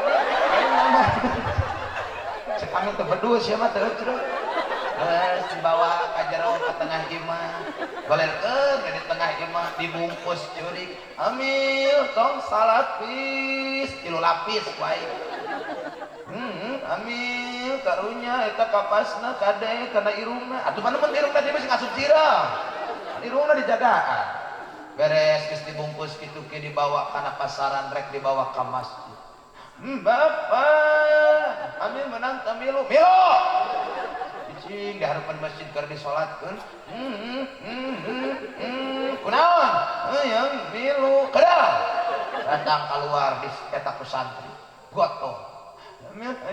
cek amil teh berdua sia mah teu cereuh dibawa ka jero ka tengah imah golerkeun di tengah imah dibungkus ceurik amil tong salapis 3 lapis wae amil karunya eta kapasna kade kana irungna atuh mana mun irungna dia masih ngasup sirah irungna dijagaan beres geus dibungkus kitu ke dibawa kana pasaran rek dibawa ka masjid Bapak kami menang tamilu milo cing di harapan masjid keur disolatkeun kunaon yang milu kedal datang keluar di eta pesantren gotong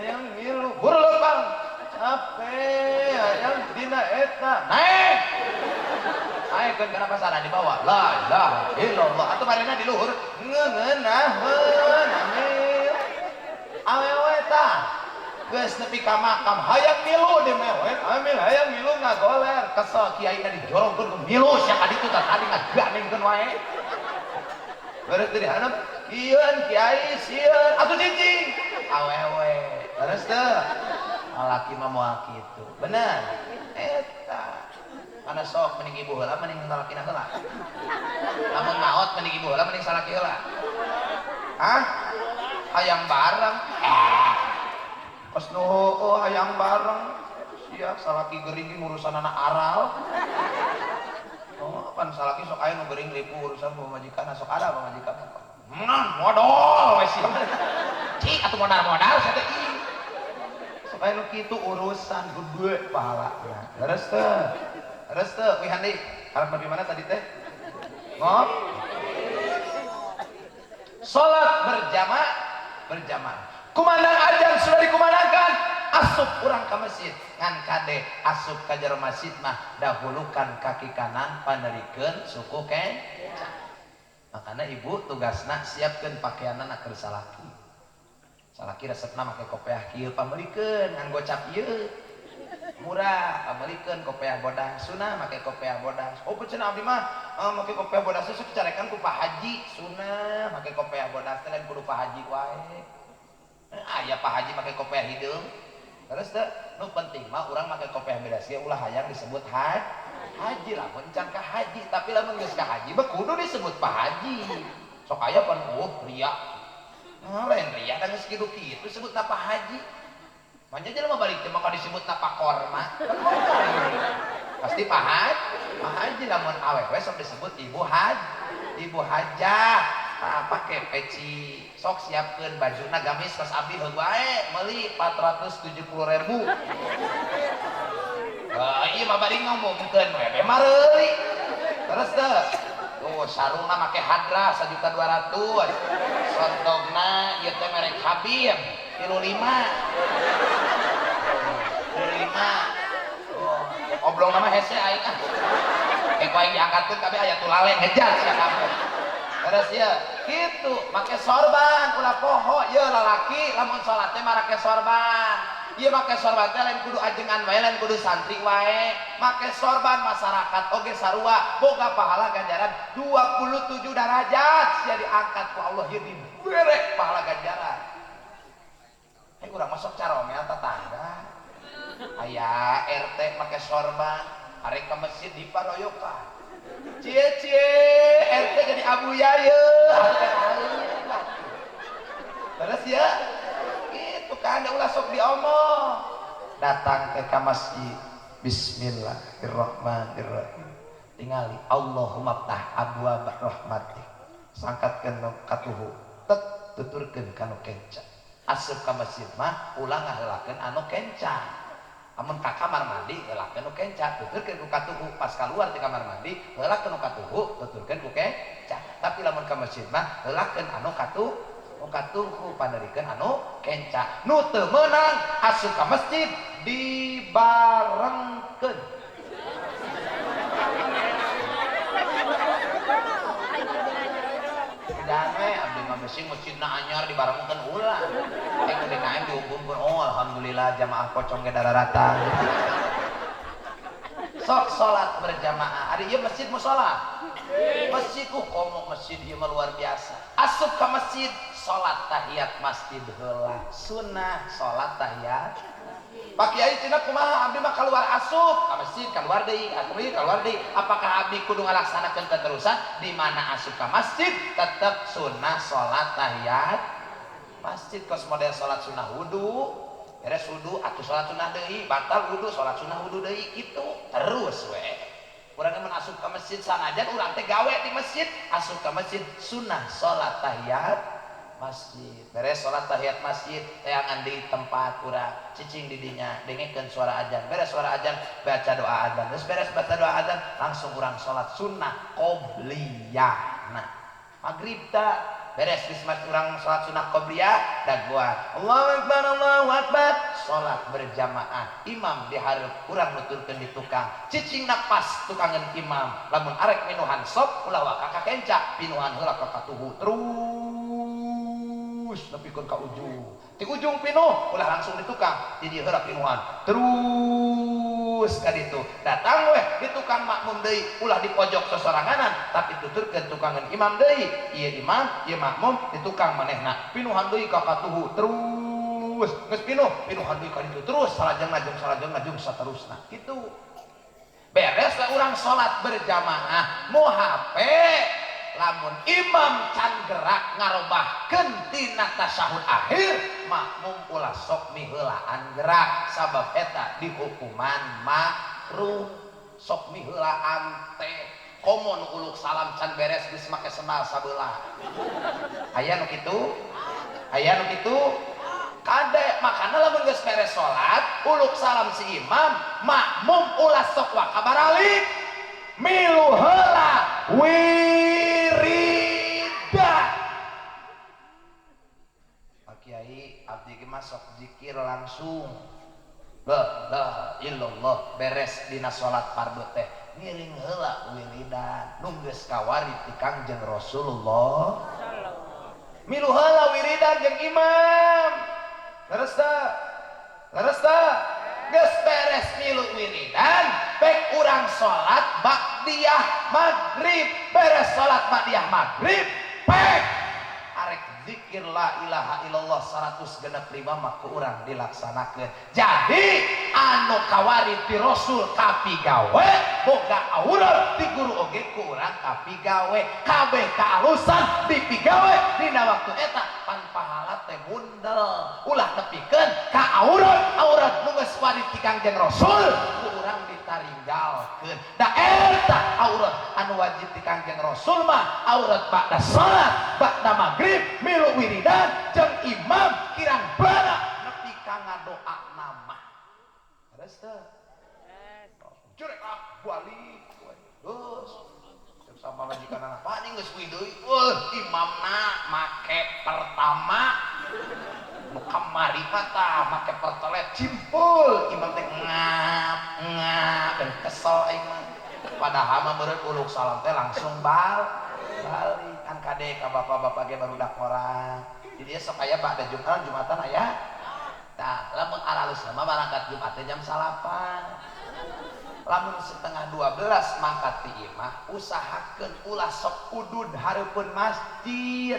yang milu buru lempang capek yang dina eta naik naikkeun kana pasaran dibawa la ilaha illallah atuh marina di luhur ngeunahkeun amil awewe tah geus nepi ka makam hayang milu di mewek amil hayang milu ngagoler kesel kiai na dijorongkeun ke milu sia ka ditu tah tadi ngaganingkeun wae beres teh dihanap ieun kiai sieun atuh cicing awewe terus teh lalaki mah moal kitu bener eta kana sok mending ibu heula mending salakina heula lamun maot mending ibu heula mending salaki heula hah hayang bareng pas nuheueuh hayang bareng sia salaki geuring urusan anak aral oh pan salaki sok aya nu geuring ripu urusan pamajikan sok ada pamajikan modal we sia cik atuh modal saya teh sok aya nu kitu urusan gede pahalana leres teh wi handi harap bagaimana tadi teh ngop salat berjamaah kumandang ajan sudah dikumandangkan asup urang ka masjid ngan kade asup ka jero masjid mah dahulukan kaki kanan panerikeun suku kenca makana ibu tugasna siapkeun pakaianna keur salaki resepna make kopiah kieu pameulikeun ngan gocap ieu murah pameulikeun kopiah bodas sunah make kopiah bodas oh cenah abdi mah make kopiah bodas sok carekan ku Pak Haji sunah make kopiah bodas teh lain kudu Pak Haji wae aya Pak Haji make kopiah hideung terus teh nu penting mah urang make kopiah bodas ge ulah hayang disebut haji lamun can ka haji tapi lamun geus ka haji mah kudu disebut Pak Haji sok aya pan ria lain ria da geus kitu-kitu disebutna Pak Haji manja jelema balik teh maka disebutna Pak Korma pasti Pak Haji lamun awewe sok disebut ibu hajah pakai peci sok siapkeun bajuna gamis pas abdi heug wae meuli 470.000 iya mah bari ngomongkeun we mareuli terus teh tuh sarungna make hadra 1.200.000 sondogna ieu teh merek Habib 35 oblong nama hese aing ah engko aing diangkatkeun tapi aya tulaleng ngejar sia kabeh terus ya gitu make sorban ulah poho ye lalaki lamun salat teh make sorban ieu make sorban teh lain kudu ajengan wae lain kudu santri wae make sorban masyarakat oge sarua boga pahala ganjaran 27 derajat sia diangkat ku Allah ieu diberek pahala ganjaran urang masuk caromel tetangga aya RT make sorban arek ka masjid diparoyokan cie RT jadi abuya ye terus ya itu kan ulah sok diomong datang ke masjid bismillahirrahmanirrahim tingali Allahumma ftah abwaab rahmatik sangkatkeun katuhu tet tuturkeun kanu kenca asup ka masjid mah ulah ngaheulakeun anu kenca amun ka kamar mandi heulakeun nu kenca tuturkeun ku katuhu pas kaluar ti kamar mandi heulakeun nu katuhu tuturkeun ku kenca tapi lamun ka masjid mah heulakeun anu katuhu panerikeun anu kenca nu teu meunang asup ka masjid dibarengkeun damai abdi mah beusi masjidna anyar dibarengkeun ulah engko dinaem diumumkeun oh alhamdulillah jamaah pocong ge dararatan sok salat berjamaah ari ieu masjid mushola masjid komo masjid ieu mah luar biasa asup ka masjid salat tahiyat masjid heula sunnah salat tahiyat Pak Kiai cenah kumaha abdi mah keluar asup ka masjid keluar deui apakah abdi kudu ngalaksanakeun keterusan di mana asup ka masjid tetep sunnah salat tahiyat masjid kos model salat sunnah wudu beres wudu atuh salat sunnah deui batal wudu salat sunnah wudu deui kitu terus we urang mun asup ka masjid sanajan urang teh gawe di masjid asup ka masjid sunnah salat tahiyat masjid. Beres sholat tahiyat masjid teangan di tempat kurang cicing didinya dengekeun suara azan. Beres suara azan baca doa azan. Terus beres baca doa azan langsung urang sholat sunnah qobliyah. Nah maghrib tak beres bismat urang sholat sunnah qobliyah dah gua Allahu akbar sholat berjamaah imam dihareup urang nuturkeun di tukang cicing napas tukangan imam lamun arek minuhan sop ulah wa kakenca pinuhan heula ka katuhu terus nepikeun ka ujung di ujung pinuh ulah langsung di tukang di dieu heula pinuhan terus ka ditu datang weh di tukang makmum deui ulah di pojok sosoranganan tapi tuturkeun tukangan imam deui ieu imam ieu makmum di tukang manehna pinuhan deui ka katuhu terus geus pinuh pinuhan deui ka ditu terus salajeng najung saterusna kitu beres lah urang salat berjamaah mau hape lamun imam can gerak ngarobahkeun tina tasyahud akhir makmum ulah sok miheulaan gerak sabab eta dihukuman makruh sok miheulaan teh komo nu uluk salam can beres geus make sendal sabeula aya nu kitu kade makana lamun geus beres salat uluk salam si imam makmum ulah sok wa kabaralik milu heula wiridan Pak Kiai abdi ge masuk zikir langsung la ilaha illallah beres dina salat fardu teh ngiring heula wiridan nu geus kawarit ti Kangjeng Rasulullah milu heula wiridan jeung imam leres teh geus beres milu wiridan bek urang salat ba'diyah maghrib beres salat ba'diyah maghrib bek arek zikir la ilaha illallah 165 mah ku urang dilaksanakeun jadi anu kawarit ti Rasul kapigawe boga aurat ti guru oge ku urang kapigawe kabeh kaalusan dipigawe dina waktu eta pan pahala teh mundel ulah nepikeun ka aurat nu geus warit ti Kangjeng Rasul ku urang ditaringgalkeun da eta aurat anu wajib ti Kangjeng Rasul mah aurat ba'da salat ba'da maghrib milu wiridan jeung imam kirang bana nepi ka ngadoa nama terus teh jurek balik terus sama majikan anak pak ini geus wideuy imamna make pertama nu kamari kata make pertelet cimpul imam teh ngap dan kesel aing mah padahal mah meureun uluk salam teh langsung balik kan kade ka bapak-bapak ge barudak orang jadi sok aya ba'da Jumatan aya tah lamun alalus mah berangkat Jumat jam 8 lamun setengah 12 mangkat ti imah usahakeun ulah sok udud hareupeun masjid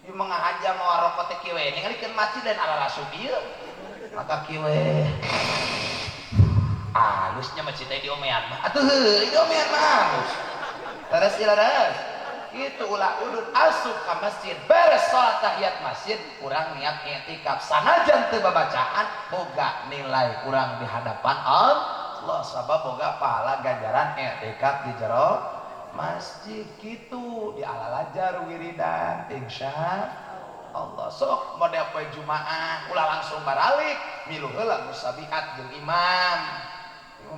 ieu mengahaja mau rokok teh kieu we ningalikeun masjid dan alalasu ieu maka kieu we alusnya masjid teh diomean mah atuh heuh diomean mah halus terus itu ulah udud asup ka masjid beres salat tahiyat masjid urang niat i'tikaf sanajan teu babacaan boga nilai urang di hadapan Allah sabab boga pahala ganjaran i'tikaf di jero masjid kitu di alalajar wiridan insya Allah sok model poe Jumaah ulah langsung baralik milu heula musabihat jeung imam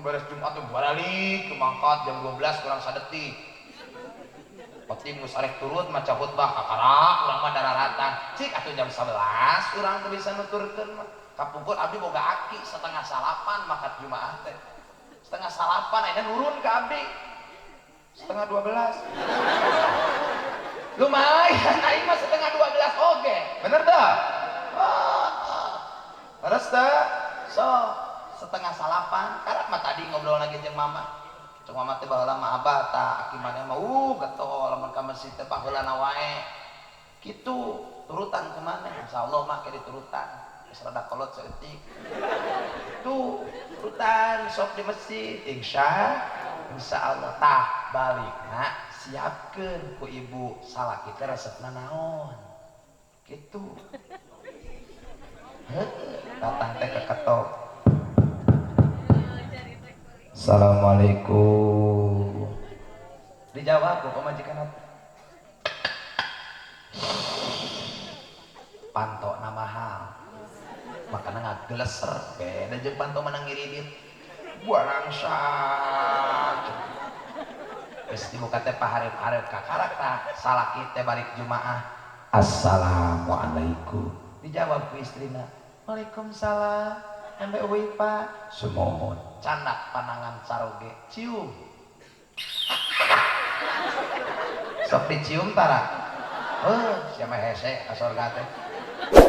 beres Jumat teh baralik ke mangkat jam 12 kurang sadetik Pati mus arek turut maca khutbah kakara urang mah dararatan cik atuh jam 11 urang teu bisa nuturkeun mah kapungkur abdi boga aki 7:30 makat Jumaah teh 7:30 ayeuna nurun ka abdi 11:30 lumayan aing mah 11:30 oge bener teh terus teh so 7:30 karek mah tadi ngobrol lagi jeung mama cuma mama teh baheula mah abah tah aki maneh mah getol lamun ka masjid teh paheulana wae kitu turutan ke maneh insyaallah mah ke diturutan geus rada kolot saeutik tuh turutan sok di masjid insyaallah tah balikna siapkeun ku ibu salaki teh resepna naon kitu datang teh ke ketok Assalamualaikum dijawab kok majikan apa panto na mahal makanya ngageleser beda jeung panto menang ngiridit barang sak geus dibuka teh pahareup-hareup ka karakter salaki teh balik jumaah assalamualaikum dijawab ku istrina waalaikumsalam embe euy pak sumohon candak panangan saroge cium sok dicium tara siapa hese asorga teh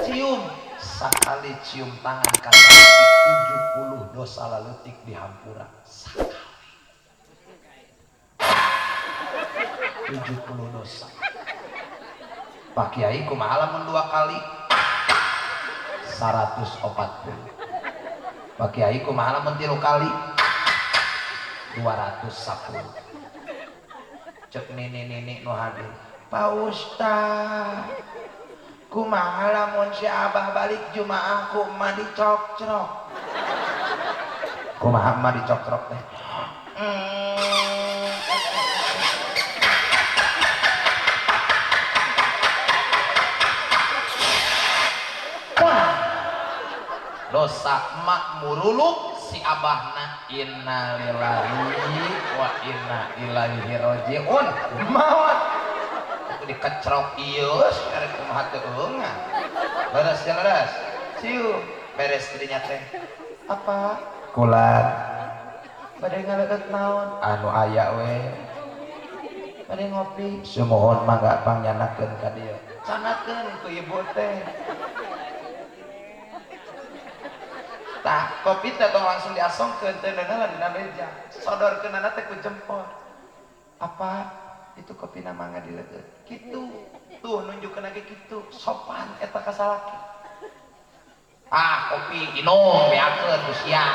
cium sakali cium tangan kali 70 dosa leutik dihampura sakali 70 dosa Pak Kiai kumaha lamun 2 kali 140 Pak Kiai kumaha lamun 3 kali 210 cek nini nu hadir Pak Ustaz kumaha lamun si Abah balik jumaah kumaha dicokcrok kumaha mah dicokcrok teh dosa mak muruluk si abahna innalillahi wa inna ilaihi rajiun maut aku dikecrok ieu arek kumaha teu eungan beres beres cium beres dinya teh apa kulat bade ngaleut naon anu aya we bade ngopi sumohon mangga pangyanakeun ka dieu canakeun ku ibu teh tah kopi teh tong langsung diasongkeun teh neuneuh dina meja sodorkeunana teh ku jempol apa itu kopi na mangga dileut kitu tuh nunjukkeun lagi kitu sopan eta ka salaki kopi inung beakeun ku sia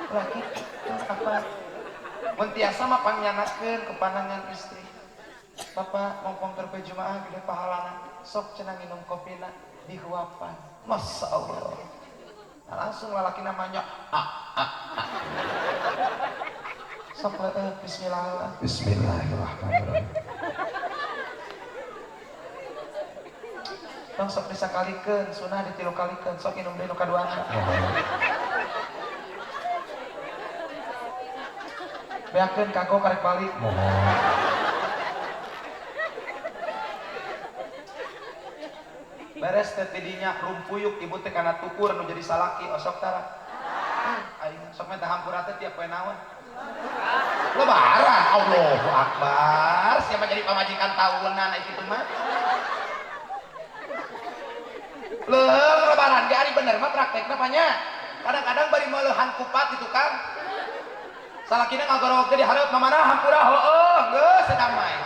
lah kitu apa mun tiasa mah pangyanakeun ku panangan istri Bapak mumpung keur jumaah gede pahalana sok cenah minum kopina dihuapan masya Allah langsung lalaki namanya sok bismillahirrahmanirrahim tong sok disakalikeun sunah ditilu kalikeun sok minum deui nu kaduana beakeun kanggo karek balik beres teh tidinya rumpuyuk ibu teh kana tukur nu jadi salaki osok tara aing sok meh hampura teh tiap poe naon lebaran Allahu akbar siapa jadi pamajikan tahunan itu mah lebaran ge ari bener mah praktekna nya kadang-kadang bari meuleuhan kupat itu kan salakina ngagorowok teh di hareup mamana hampura heueuh geus damai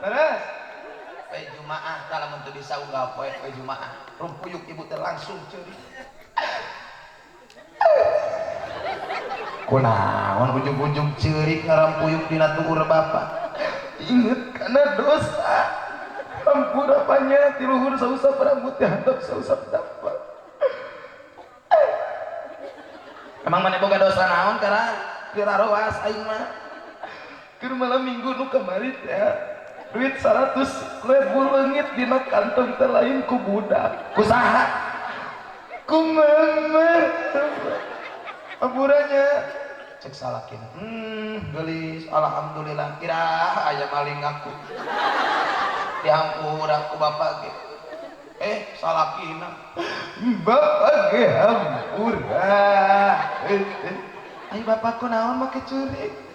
beres poe jumaah tah lamun teu bisa unggah poe jumaah rumpuyuk ibu teh langsung ceuri kunaon ujung-ujung ceuri ngarampuyuk dina tukur bapak inget kana dosa hampura panya ti luhur sausap rambut teh handap sausap dapat emang maneh boga dosa naon karena kira roas aing mah keur malam minggu nu kamari teh duit 100 lebu leungit dina kantong teh lain ku budak kusaha ku mama aburanya cek salakina gelis alhamdulillah kira aya maling aku dihampura ku bapak ge salakina bapak ge hampura ai bapak kunaon make curi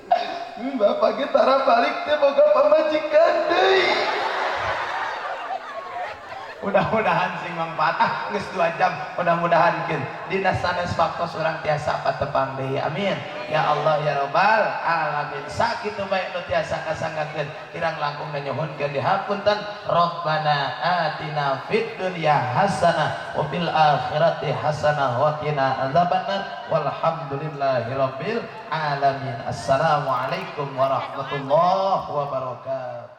bapak ge tara balik teh boga pamajikan deui mudah-mudahan sing mangfaat geus 2 jam mudah-mudahan keun dina sanes waktos urang tiasa patepang deui amin ya Allah ya rabbal alamin sakitu bae nu tiasa kasanggakeun kirang langkung nyuhunkeun dihapunten Rabbana atina fid dunya hasanah wa fil akhirati hasanah wa qina adzabannar walhamdulillahi rabbil alamin assalamualaikum warahmatullahi wabarakatuh.